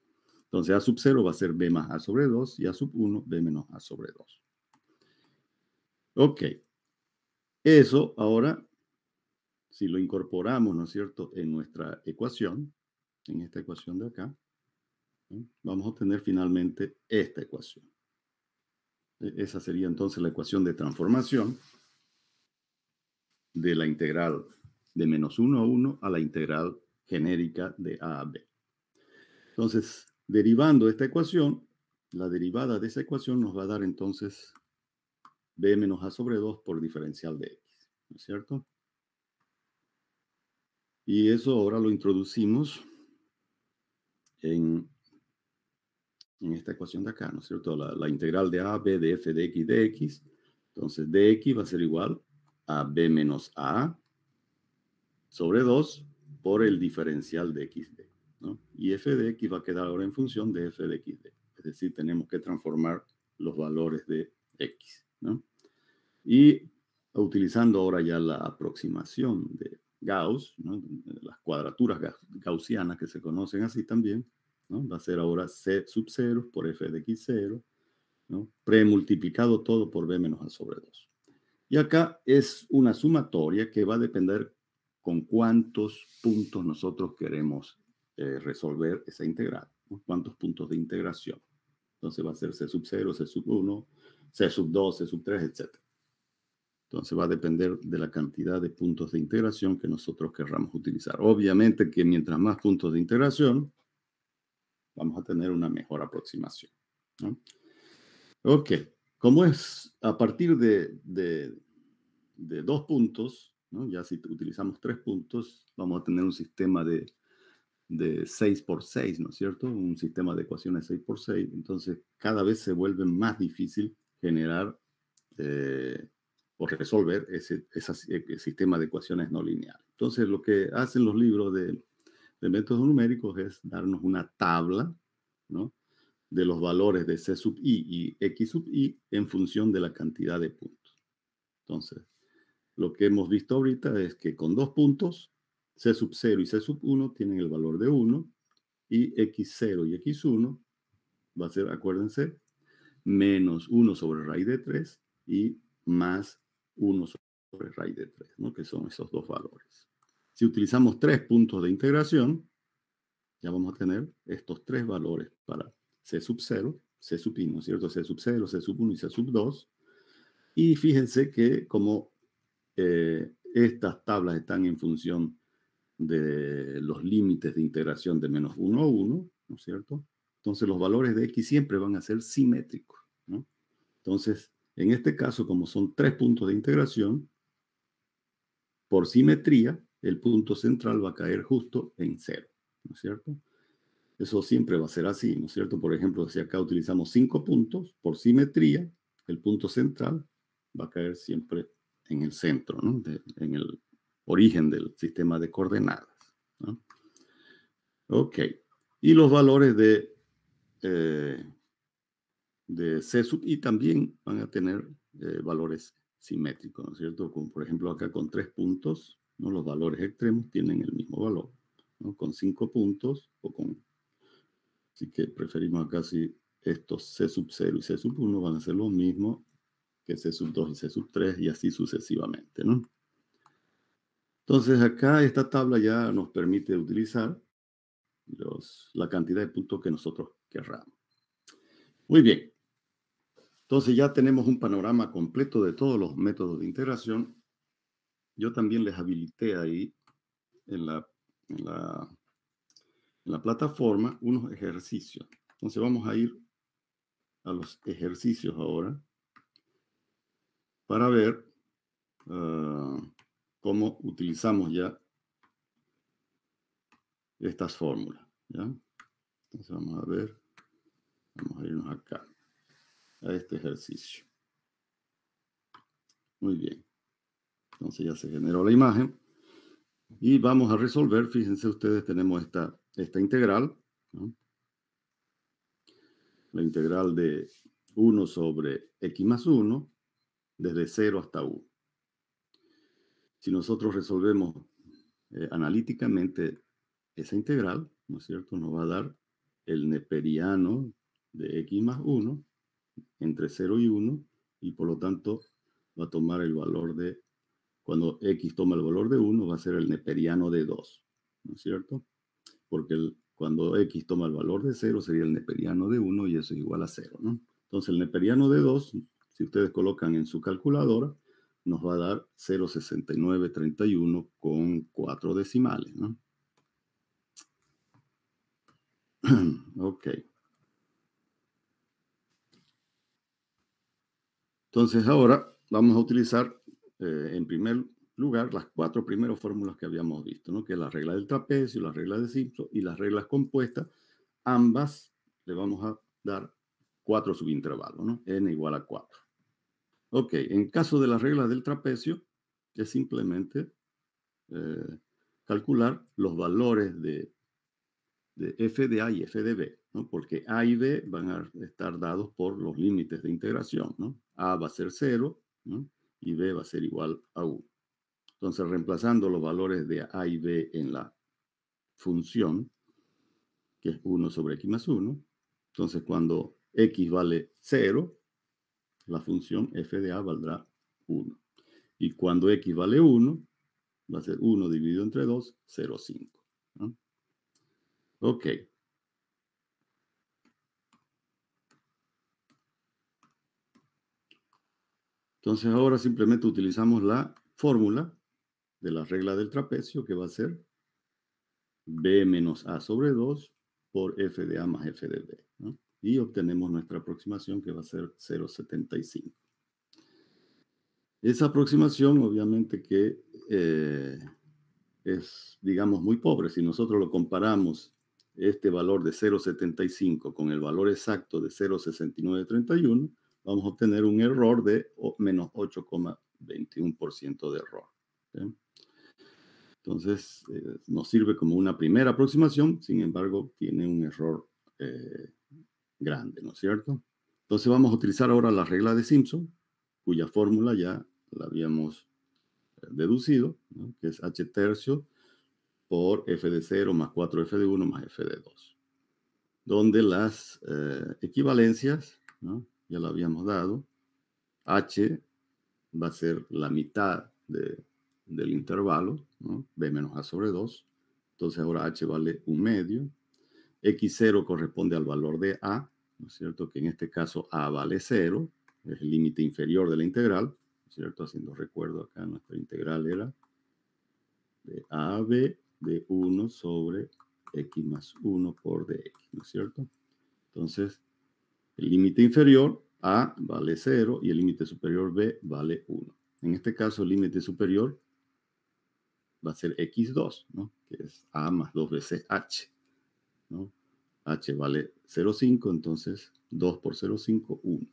Entonces A sub 0 va a ser B más A sobre 2 y A sub 1 B menos A sobre 2. Ok. Eso ahora, si lo incorporamos, ¿no es cierto?, en nuestra ecuación, en esta ecuación de acá, ¿no?, vamos a obtener finalmente esta ecuación. Esa sería entonces la ecuación de transformación de la integral de menos 1 a 1 a la integral genérica de A a B. Entonces, derivando esta ecuación, la derivada de esa ecuación nos va a dar entonces B menos A sobre 2 por diferencial de X, ¿no es cierto? Y eso ahora lo introducimos en esta ecuación de acá, ¿no es cierto? La integral de A, B, de f de x, de x. Entonces, dx va a ser igual a b menos a sobre 2 por el diferencial de xd, ¿no? Y f de x va a quedar ahora en función de f de xd. Es decir, tenemos que transformar los valores de x, ¿no? Y utilizando ahora ya la aproximación de Gauss, ¿no?, las cuadraturas gaussianas que se conocen así también, ¿no?, va a ser ahora C sub 0 por f de x0, ¿no?, premultiplicado todo por b menos a sobre 2. Y acá es una sumatoria que va a depender con cuántos puntos nosotros queremos resolver esa integral, ¿no?, cuántos puntos de integración. Entonces va a ser C sub 0, C sub 1, C sub 2, C sub 3, etc. Entonces va a depender de la cantidad de puntos de integración que nosotros querramos utilizar. Obviamente que mientras más puntos de integración, vamos a tener una mejor aproximación, ¿no? Ok, como es a partir de 2 puntos, ¿no?, ya si utilizamos 3 puntos, vamos a tener un sistema de 6 por 6, ¿no es cierto? Un sistema de ecuaciones 6 por 6. Entonces, cada vez se vuelve más difícil generar o resolver ese sistema de ecuaciones no lineales. Entonces, lo que hacen los libros de métodos numéricos es darnos una tabla, ¿no?, de los valores de C sub i y X sub i en función de la cantidad de puntos. Entonces, lo que hemos visto ahorita es que con 2 puntos, C sub 0 y C sub 1 tienen el valor de 1, y X0 y X1 va a ser, acuérdense, menos 1 sobre raíz de 3 y más 1 sobre raíz de 3, ¿no?, que son esos dos valores. Si utilizamos 3 puntos de integración, ya vamos a tener estos tres valores para C sub 0, C sub I, ¿no es cierto? C sub 0, C sub 1 y C sub 2. Y fíjense que como estas tablas están en función de los límites de integración de menos 1 a 1, ¿no es cierto? Entonces los valores de X siempre van a ser simétricos, ¿no? Entonces, en este caso, como son tres puntos de integración, por simetría, el punto central va a caer justo en 0, ¿no es cierto? Eso siempre va a ser así, ¿no es cierto? Por ejemplo, si acá utilizamos 5 puntos, por simetría, el punto central va a caer siempre en el centro, ¿no? En el origen del sistema de coordenadas, ¿no? Ok. Y los valores de C sub I también van a tener valores simétricos, ¿no es cierto? Como por ejemplo acá con 3 puntos, ¿no? Los valores extremos tienen el mismo valor, ¿no? Con 5 puntos o con... Así que preferimos acá si estos C sub 0 y C sub 1 van a ser lo mismo que C sub 2 y C sub 3 y así sucesivamente, ¿no? Entonces acá esta tabla ya nos permite utilizar la cantidad de puntos que nosotros querramos. Muy bien. Entonces ya tenemos un panorama completo de todos los métodos de integración. Yo también les habilité ahí en la plataforma unos ejercicios. Entonces vamos a ir a los ejercicios ahora para ver cómo utilizamos ya estas fórmulas, ¿ya? Entonces vamos a ver, vamos a irnos acá, a este ejercicio. Muy bien. Entonces ya se generó la imagen. Y vamos a resolver, fíjense ustedes, tenemos esta integral, ¿no? La integral de 1 sobre x más 1, desde 0 hasta 1. Si nosotros resolvemos analíticamente esa integral, ¿no es cierto? Nos va a dar el neperiano de x más 1 entre 0 y 1, y por lo tanto va a tomar el valor de, cuando x toma el valor de 1, va a ser el neperiano de 2, ¿no es cierto? Porque cuando x toma el valor de 0 sería el neperiano de 1 y eso es igual a 0, ¿no? Entonces el neperiano de 2, si ustedes colocan en su calculadora, nos va a dar 0,6931 con 4 decimales, ¿no? Ok. Entonces ahora vamos a utilizar en primer lugar las 4 primeras fórmulas que habíamos visto, ¿no? Que es la regla del trapecio, la regla de Simpson y las reglas compuestas. Ambas le vamos a dar 4 subintervalos, ¿no? N igual a 4. Ok, en caso de la regla del trapecio, es simplemente calcular los valores de f de A y f de B, ¿no? Porque A y B van a estar dados por los límites de integración, ¿no? A va a ser 0, ¿no? Y B va a ser igual a 1. Entonces, reemplazando los valores de A y B en la función, que es 1 sobre x más 1, entonces cuando x vale 0, la función f de A valdrá 1. Y cuando x vale 1, va a ser 1 dividido entre 2, 0,5. ¿No? Ok. Entonces ahora simplemente utilizamos la fórmula de la regla del trapecio, que va a ser b menos a sobre 2 por f de a más f de b, ¿no? Y obtenemos nuestra aproximación, que va a ser 0,75. Esa aproximación, obviamente que es, digamos, muy pobre. Si nosotros lo comparamos este valor de 0,75 con el valor exacto de 0,6931, vamos a obtener un error de menos 8,21% de error, ¿sí? Entonces, nos sirve como una primera aproximación, sin embargo, tiene un error grande, ¿no es cierto? Entonces, vamos a utilizar ahora la regla de Simpson, cuya fórmula ya la habíamos deducido, ¿no? Que es h tercio por f de 0 más 4f de 1 más f de 2, donde las equivalencias, ¿no? Ya lo habíamos dado. H va a ser la mitad del intervalo, ¿no? B menos A sobre 2. Entonces ahora H vale 1 medio. X0 corresponde al valor de A, ¿no es cierto? Que en este caso A vale 0, es el límite inferior de la integral, ¿no es cierto? Haciendo recuerdo acá, nuestra integral era de A a B de 1 sobre X más 1 por dx, ¿no es cierto? Entonces, el límite inferior A vale 0 y el límite superior B vale 1. En este caso, el límite superior va a ser x2, ¿no? Que es A más 2 veces h, ¿no? H vale 0,5, entonces 2 por 0,5, 1.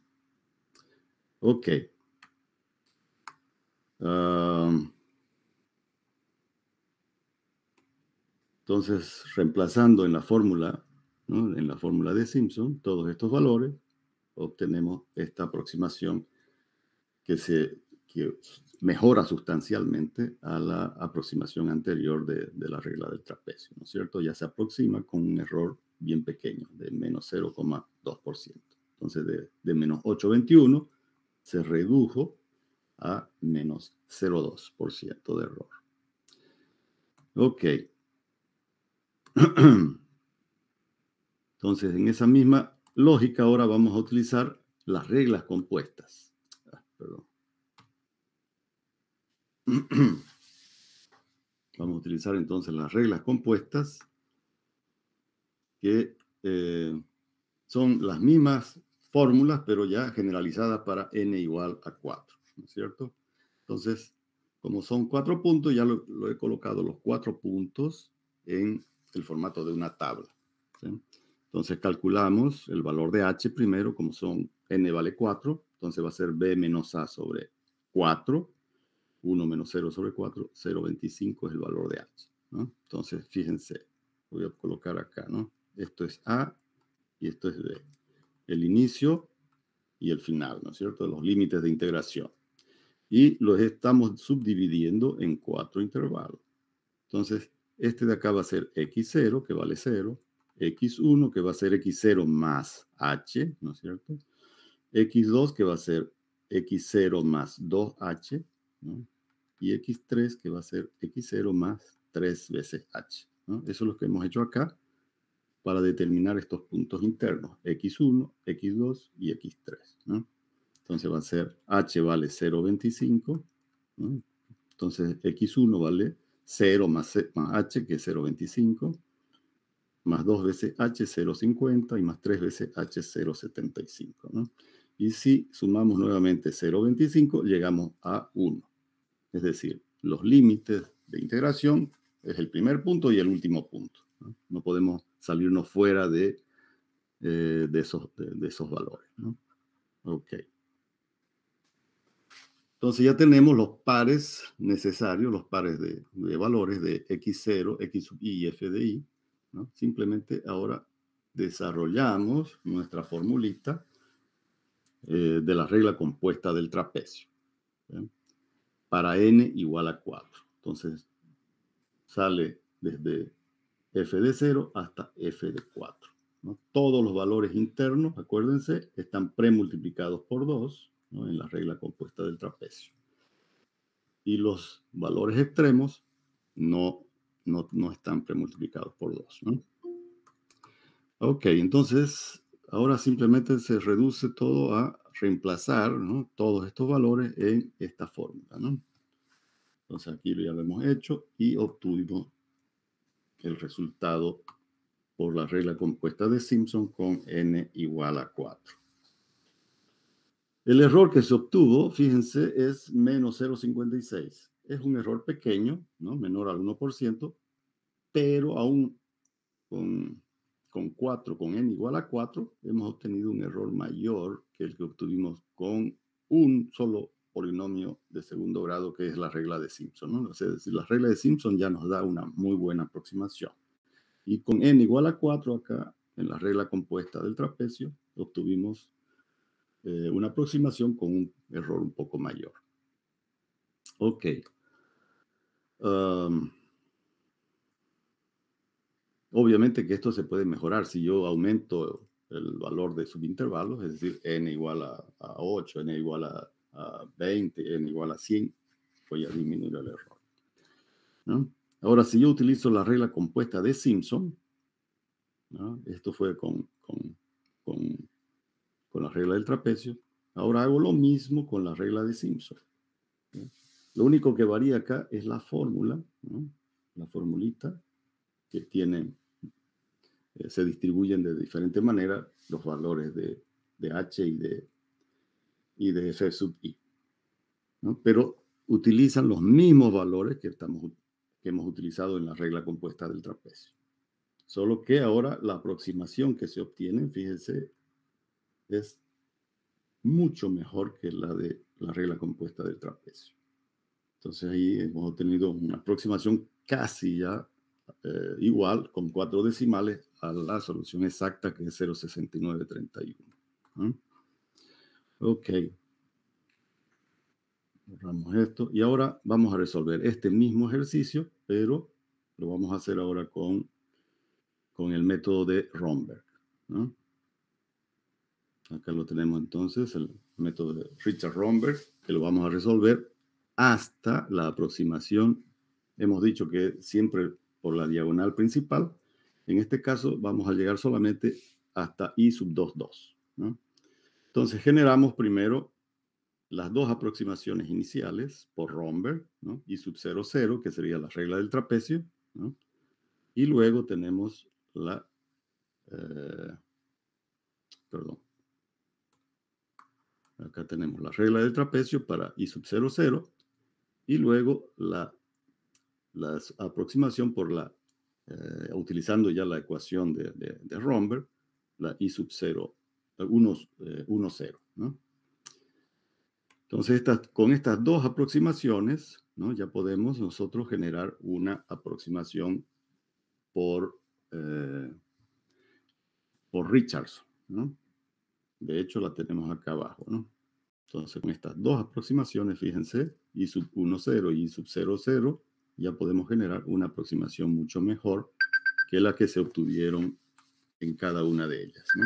Ok. Entonces, reemplazando en la fórmula, ¿no? En la fórmula de Simpson, todos estos valores, obtenemos esta aproximación que mejora sustancialmente a la aproximación anterior de la regla del trapecio, ¿no es cierto? Ya se aproxima con un error bien pequeño, de menos 0,2%. Entonces, de menos 8,21 se redujo a menos 0,2% de error. Ok. Entonces, en esa misma lógica, ahora vamos a utilizar las reglas compuestas. Perdón. Vamos a utilizar entonces las reglas compuestas que son las mismas fórmulas, pero ya generalizadas para n igual a 4, ¿no es cierto? Entonces, como son 4 puntos, ya lo he colocado los 4 puntos en el formato de una tabla, ¿sí? Entonces calculamos el valor de h primero, como son n vale 4, entonces va a ser b menos a sobre 4, 1 menos 0 sobre 4, 0,25 es el valor de h, ¿no? Entonces, fíjense, voy a colocar acá, ¿no? Esto es a y esto es b. El inicio y el final, ¿no es cierto? Los límites de integración. Y los estamos subdividiendo en 4 intervalos. Entonces, este de acá va a ser x0, que vale 0, x1, que va a ser x0 más h, ¿no es cierto? x2, que va a ser x0 más 2h, ¿no? Y x3, que va a ser x0 más 3 veces h, ¿no? Eso es lo que hemos hecho acá para determinar estos puntos internos, x1, x2 y x3, ¿no? Entonces va a ser h vale 0,25, ¿no? Entonces x1 vale 0 más h, que es 0,25, más 2 veces h, 0,50, y más 3 veces h, 0,75, ¿no? Y si sumamos nuevamente 0,25, llegamos a 1. Es decir, los límites de integración es el primer punto y el último punto, ¿no? No podemos salirnos fuera de esos valores, ¿no? Ok. Entonces ya tenemos los pares necesarios, los pares de valores de x0, x sub i y f de i, ¿no? Simplemente ahora desarrollamos nuestra formulita de la regla compuesta del trapecio, ¿sí? Para n igual a 4. Entonces sale desde f de 0 hasta f de 4, ¿no? Todos los valores internos, acuérdense, están premultiplicados por 2, ¿no? En la regla compuesta del trapecio. Y los valores extremos no están premultiplicados por 2, ¿no? Ok, entonces ahora simplemente se reduce todo a reemplazar, ¿no? Todos estos valores en esta fórmula, ¿no? Entonces aquí ya lo hemos hecho y obtuvimos el resultado por la regla compuesta de Simpson con n igual a 4. El error que se obtuvo, fíjense, es menos 0,56. Es un error pequeño, ¿no? Menor al 1%, pero aún con 4, con n igual a 4, hemos obtenido un error mayor que el que obtuvimos con un solo polinomio de segundo grado, que es la regla de Simpson, ¿no? O sea, es decir, la regla de Simpson ya nos da una muy buena aproximación. Y con n igual a 4 acá, en la regla compuesta del trapecio, obtuvimos una aproximación con un error un poco mayor. Ok. Obviamente que esto se puede mejorar si yo aumento el valor de subintervalos, es decir, n igual a 8, n igual a 20, n igual a 100, voy a disminuir el error, ¿no? Ahora, si yo utilizo la regla compuesta de Simpson, ¿no? Esto fue con la regla del trapecio. Ahora hago lo mismo con la regla de Simpson, ¿no? Lo único que varía acá es la fórmula, ¿no? La formulita que tiene, se distribuyen de diferente manera los valores de H y de F sub I, ¿no? Pero utilizan los mismos valores que hemos utilizado en la regla compuesta del trapecio. Solo que ahora la aproximación que se obtiene, fíjense, es mucho mejor que la de la regla compuesta del trapecio. Entonces ahí hemos obtenido una aproximación casi ya igual, con 4 decimales, a la solución exacta que es 0,6931. ¿Mm? Ok. Borramos esto. Y ahora vamos a resolver este mismo ejercicio, pero lo vamos a hacer ahora con el método de Romberg, ¿no? Acá lo tenemos entonces, el método de Richard Romberg, que lo vamos a resolver hasta la aproximación. Hemos dicho que siempre por la diagonal principal. En este caso vamos a llegar solamente hasta I sub 2,2, ¿no? Entonces generamos primero las dos aproximaciones iniciales por Romberg, ¿no? I sub 0,0, que sería la regla del trapecio, ¿no? Y luego tenemos perdón. Acá tenemos la regla del trapecio para I sub 0,0 y luego la aproximación por utilizando ya la ecuación de Romberg, la I sub 0, 1, 0, ¿no? Entonces, con estas dos aproximaciones, ¿no? Ya podemos nosotros generar una aproximación por Richardson, ¿no? De hecho, la tenemos acá abajo, ¿no? Entonces, con estas dos aproximaciones, fíjense, I sub 1, 0 y I sub 0, 0, ya podemos generar una aproximación mucho mejor que la que se obtuvieron en cada una de ellas, ¿no?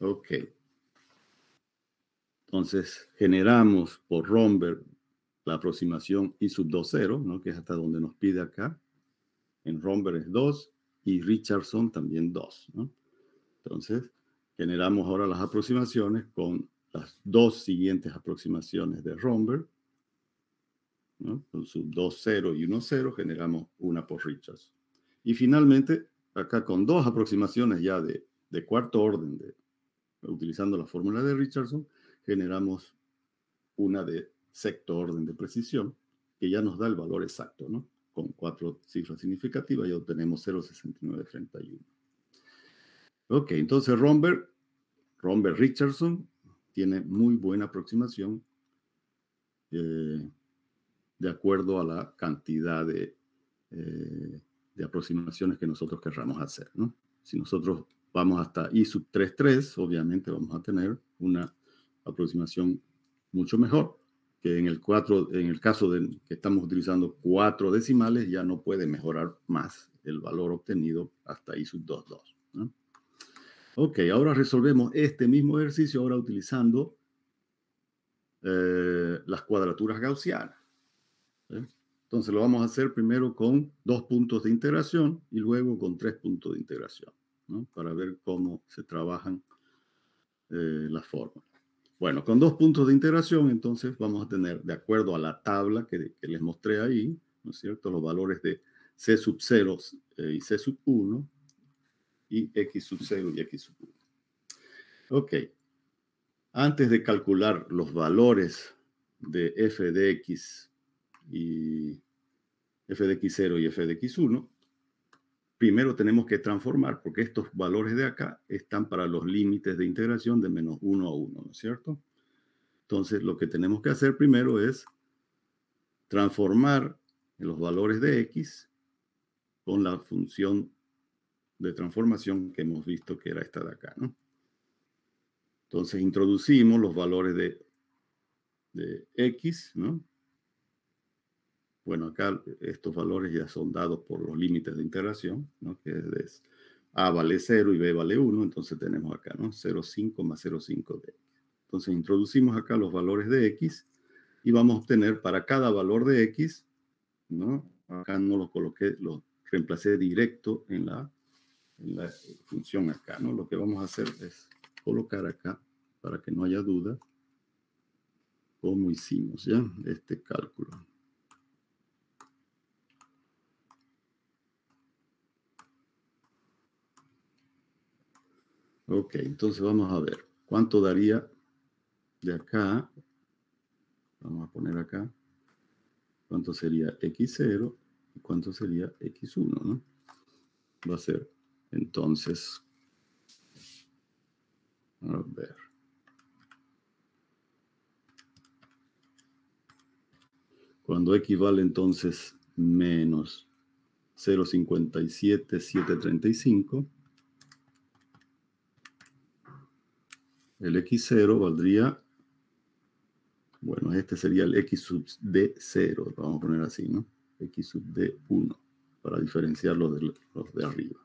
Ok. Entonces, generamos por Romberg la aproximación I sub 2, 0, ¿no? Que es hasta donde nos pide acá. En Romberg es 2 y Richardson también 2, ¿no? Entonces, generamos ahora las aproximaciones con las dos siguientes aproximaciones de Romberg, ¿no? Con sub 2, 0 y 1, 0, generamos una por Richardson. Y finalmente, acá con dos aproximaciones ya de cuarto orden, utilizando la fórmula de Richardson, generamos una de sexto orden de precisión, que ya nos da el valor exacto, ¿no? Con 4 cifras significativas ya obtenemos 0,6931. Ok, entonces Romberg-Richardson tiene muy buena aproximación de acuerdo a la cantidad de aproximaciones que nosotros querramos hacer, ¿no? Si nosotros vamos hasta I sub 3,3, obviamente vamos a tener una aproximación mucho mejor, que en el caso de que estamos utilizando 4 decimales, ya no puede mejorar más el valor obtenido hasta I sub 2,2, ¿no? Ok, ahora resolvemos este mismo ejercicio ahora utilizando las cuadraturas gaussianas, ¿sí? Entonces lo vamos a hacer primero con 2 puntos de integración y luego con 3 puntos de integración, ¿no? Para ver cómo se trabajan las fórmulas. Bueno, con 2 puntos de integración, entonces vamos a tener, de acuerdo a la tabla que les mostré ahí, ¿no es cierto?, los valores de C sub 0 y C sub 1 y X sub 0 y X sub 1. Ok. Antes de calcular los valores de f de x y f de x0 y f de x1, primero tenemos que transformar, porque estos valores de acá están para los límites de integración de menos 1 a 1, ¿no es cierto? Entonces, lo que tenemos que hacer primero es transformar los valores de x con la función de transformación que hemos visto que era esta de acá, ¿no? Entonces, introducimos los valores de x, ¿no? Bueno, acá estos valores ya son dados por los límites de integración, ¿no? Que es A vale 0 y B vale 1, entonces tenemos acá, ¿no? 0,5 más 0,5 de x. Entonces introducimos acá los valores de x y vamos a obtener para cada valor de x, ¿no? Acá no los coloqué, los reemplacé directo en la en la función acá, ¿no? Lo que vamos a hacer es colocar acá, para que no haya duda, cómo hicimos, ¿ya? Este cálculo. Ok, entonces vamos a ver. ¿Cuánto daría de acá? Vamos a poner acá. ¿Cuánto sería x0 y cuánto sería x1, ¿no? Va a ser, entonces, a ver. Cuando x vale entonces menos 0,57735, el x0 valdría, bueno, este sería el x sub d0, vamos a poner así, ¿no? X sub d1, para diferenciar los de arriba.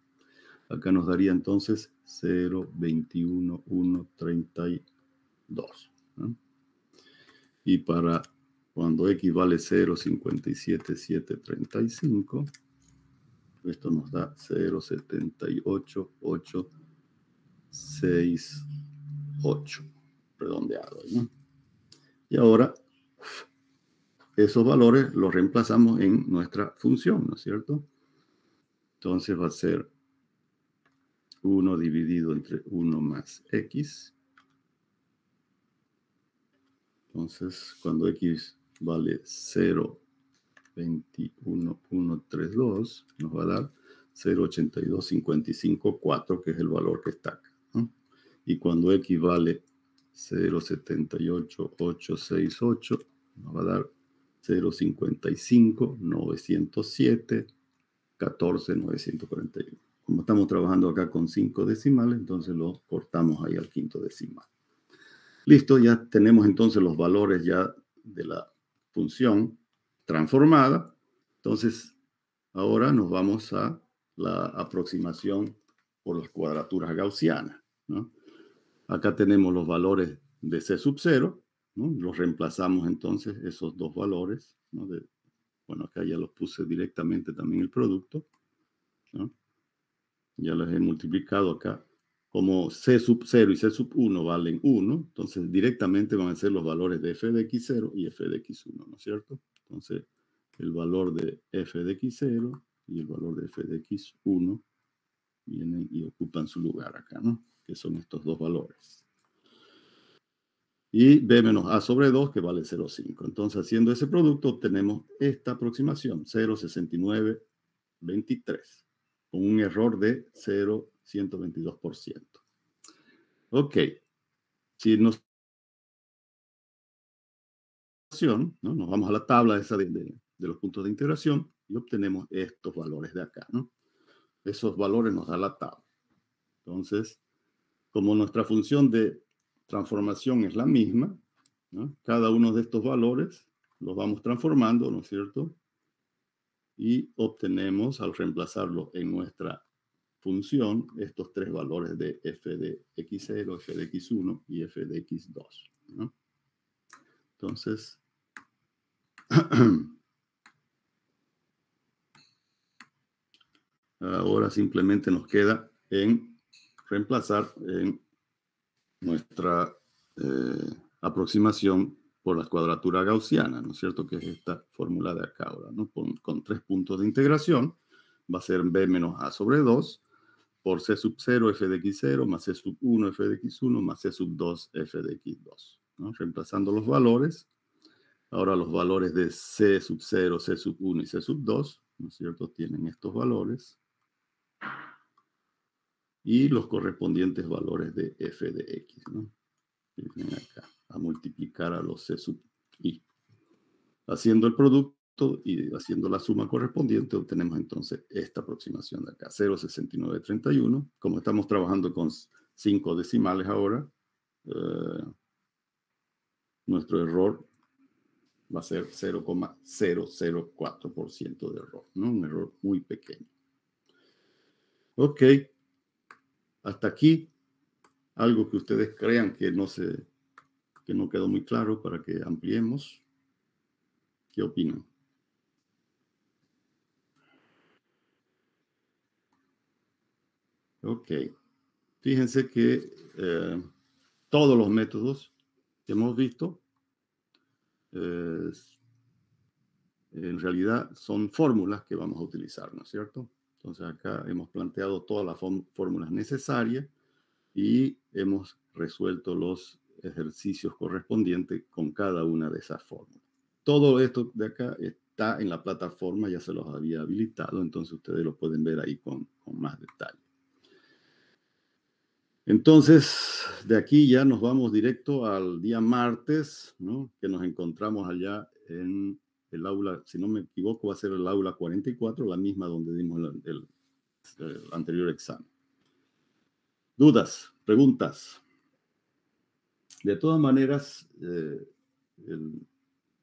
Acá nos daría entonces 0,21132, ¿no? Y para cuando x vale 0,57735, esto nos da 0,78868, redondeado, ¿no? Y ahora esos valores los reemplazamos en nuestra función, ¿no es cierto? Entonces va a ser 1 dividido entre 1 más x. Entonces, cuando x vale 0,21132, nos va a dar 0,82554, que es el valor que está acá, ¿no? Y cuando x vale 0,78868, nos va a dar 0,55907,14941. Como estamos trabajando acá con 5 decimales, entonces lo cortamos ahí al quinto decimal. Listo, ya tenemos entonces los valores ya de la función transformada. Entonces, ahora nos vamos a la aproximación por las cuadraturas gaussianas, ¿no? Acá tenemos los valores de C sub 0, ¿no? Los reemplazamos entonces esos dos valores, ¿no? Bueno, acá ya los puse directamente también el producto, ¿no? Ya los he multiplicado acá. Como C sub 0 y C sub 1 valen 1, entonces directamente van a ser los valores de f de x0 y f de x1, ¿no es cierto? Entonces, el valor de f de x0 y el valor de f de x1 vienen y ocupan su lugar acá, ¿no? Que son estos dos valores. Y b menos a sobre 2, que vale 0,5. Entonces, haciendo ese producto, obtenemos esta aproximación, 0,6923, con un error de 0,122%. Ok, si nos ¿no? Nos vamos a la tabla esa de los puntos de integración y obtenemos estos valores de acá, ¿no? Esos valores nos da la tabla. Entonces, como nuestra función de transformación es la misma, ¿no? Cada uno de estos valores los vamos transformando, ¿no es cierto? Y obtenemos, al reemplazarlo en nuestra función, estos tres valores de f de x0, f de x1 y f de x2, ¿no? Entonces, ahora simplemente nos queda en reemplazar en nuestra aproximación por la cuadratura gaussiana, ¿no es cierto? Que es esta fórmula de acá ahora, ¿no? Con tres puntos de integración, va a ser b menos a sobre 2 por c sub 0 f de x0 más c sub 1 f de x1 más c sub 2 f de x2, ¿no? Reemplazando los valores. Ahora los valores de c sub 0, c sub 1 y c sub 2, ¿no es cierto? Tienen estos valores. Y los correspondientes valores de f de x, ¿no? Que vienen acá a multiplicar a los c sub i. Haciendo el producto y haciendo la suma correspondiente, obtenemos entonces esta aproximación de acá, 0,6931. Como estamos trabajando con 5 decimales ahora, nuestro error va a ser 0,004% de error, ¿no? Un error muy pequeño. Ok, hasta aquí algo que ustedes crean que no quedó muy claro para que ampliemos. ¿Qué opinan? Ok. Fíjense que todos los métodos que hemos visto eh, en realidad son fórmulas que vamos a utilizar, ¿no es cierto? Entonces acá hemos planteado todas las fórmulas necesarias y hemos resuelto los ejercicios correspondientes con cada una de esas fórmulas. Todo esto de acá está en la plataforma, ya se los había habilitado, entonces ustedes lo pueden ver ahí con más detalle. Entonces, de aquí ya nos vamos directo al día martes, ¿no? Que nos encontramos allá en el aula, si no me equivoco, va a ser el aula 44, la misma donde dimos el anterior examen. ¿Dudas? ¿Preguntas? De todas maneras, el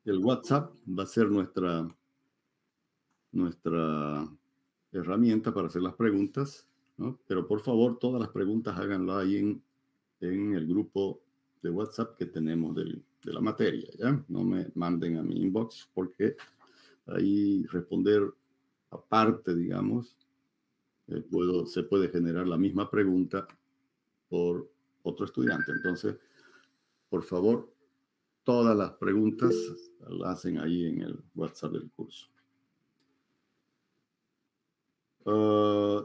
WhatsApp va a ser nuestra herramienta para hacer las preguntas, ¿no? Pero por favor, todas las preguntas háganlo ahí en el grupo de WhatsApp que tenemos de la materia, ¿ya? No me manden a mi inbox porque ahí responder aparte, digamos, se puede generar la misma pregunta por otro estudiante. Entonces, por favor, todas las preguntas las hacen ahí en el WhatsApp del curso.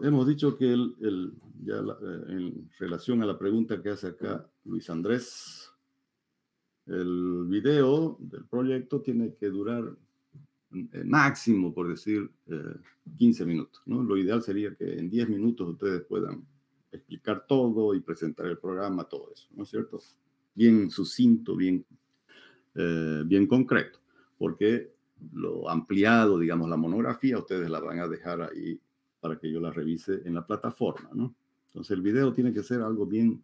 Hemos dicho que en relación a la pregunta que hace acá Luis Andrés, el video del proyecto tiene que durar máximo, por decir, 15 minutos, ¿no? Lo ideal sería que en 10 minutos ustedes puedan explicar todo y presentar el programa, todo eso, ¿no es cierto? Bien sucinto, bien concreto, porque lo ampliado, digamos, la monografía, ustedes la van a dejar ahí para que yo la revise en la plataforma, ¿no? Entonces el video tiene que ser algo bien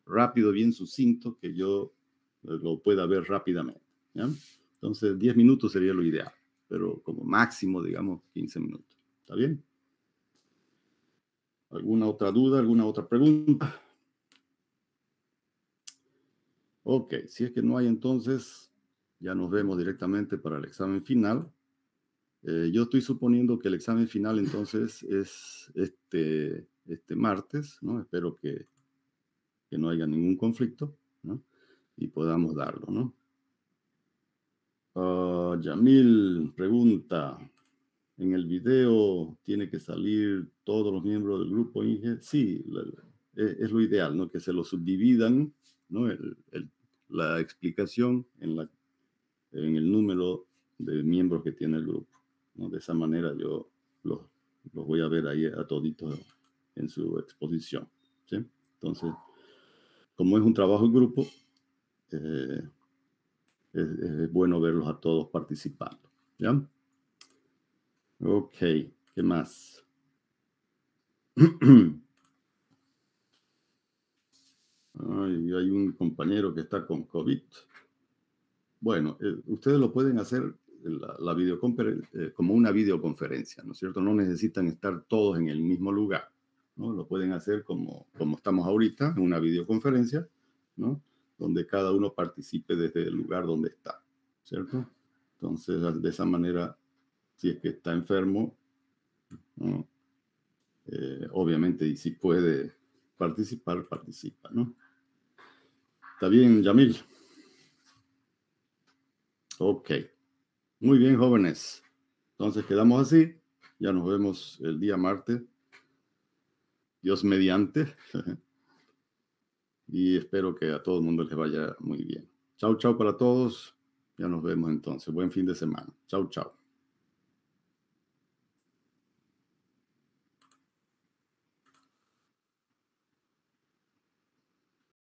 rápido, bien sucinto, que yo lo pueda ver rápidamente, ¿ya? Entonces 10 minutos sería lo ideal, pero como máximo, digamos, 15 minutos. ¿Está bien? ¿Alguna otra duda? ¿Alguna otra pregunta? Ok, si es que no hay, entonces ya nos vemos directamente para el examen final. Yo estoy suponiendo que el examen final entonces es este martes, ¿no? Espero que no haya ningún conflicto, ¿no? Y podamos darlo, ¿no? Yamil pregunta, ¿en el video tiene que salir todos los miembros del grupo Inge? Sí, es lo ideal, ¿no? Que se lo subdividan, ¿no? La explicación en el número de miembros que tiene el grupo, ¿no? De esa manera yo los voy a ver ahí a toditos en su exposición, ¿sí? Entonces, como es un trabajo en grupo, eh, es bueno verlos a todos participando, ¿ya? Ok, ¿qué más? Hay un compañero que está con COVID. Bueno, ustedes lo pueden hacer como una videoconferencia, ¿no es cierto? No necesitan estar todos en el mismo lugar, ¿no? Lo pueden hacer como estamos ahorita, en una videoconferencia, ¿no? Donde cada uno participe desde el lugar donde está, ¿cierto? Entonces, de esa manera, si es que está enfermo, ¿no? Obviamente, y si puede participar, participa, ¿no? ¿Está bien, Yamil? Ok. Muy bien, jóvenes. Entonces quedamos así. Ya nos vemos el día martes, Dios mediante. Y espero que a todo el mundo les vaya muy bien. Chau, chau para todos. Ya nos vemos entonces. Buen fin de semana. Chau, chau.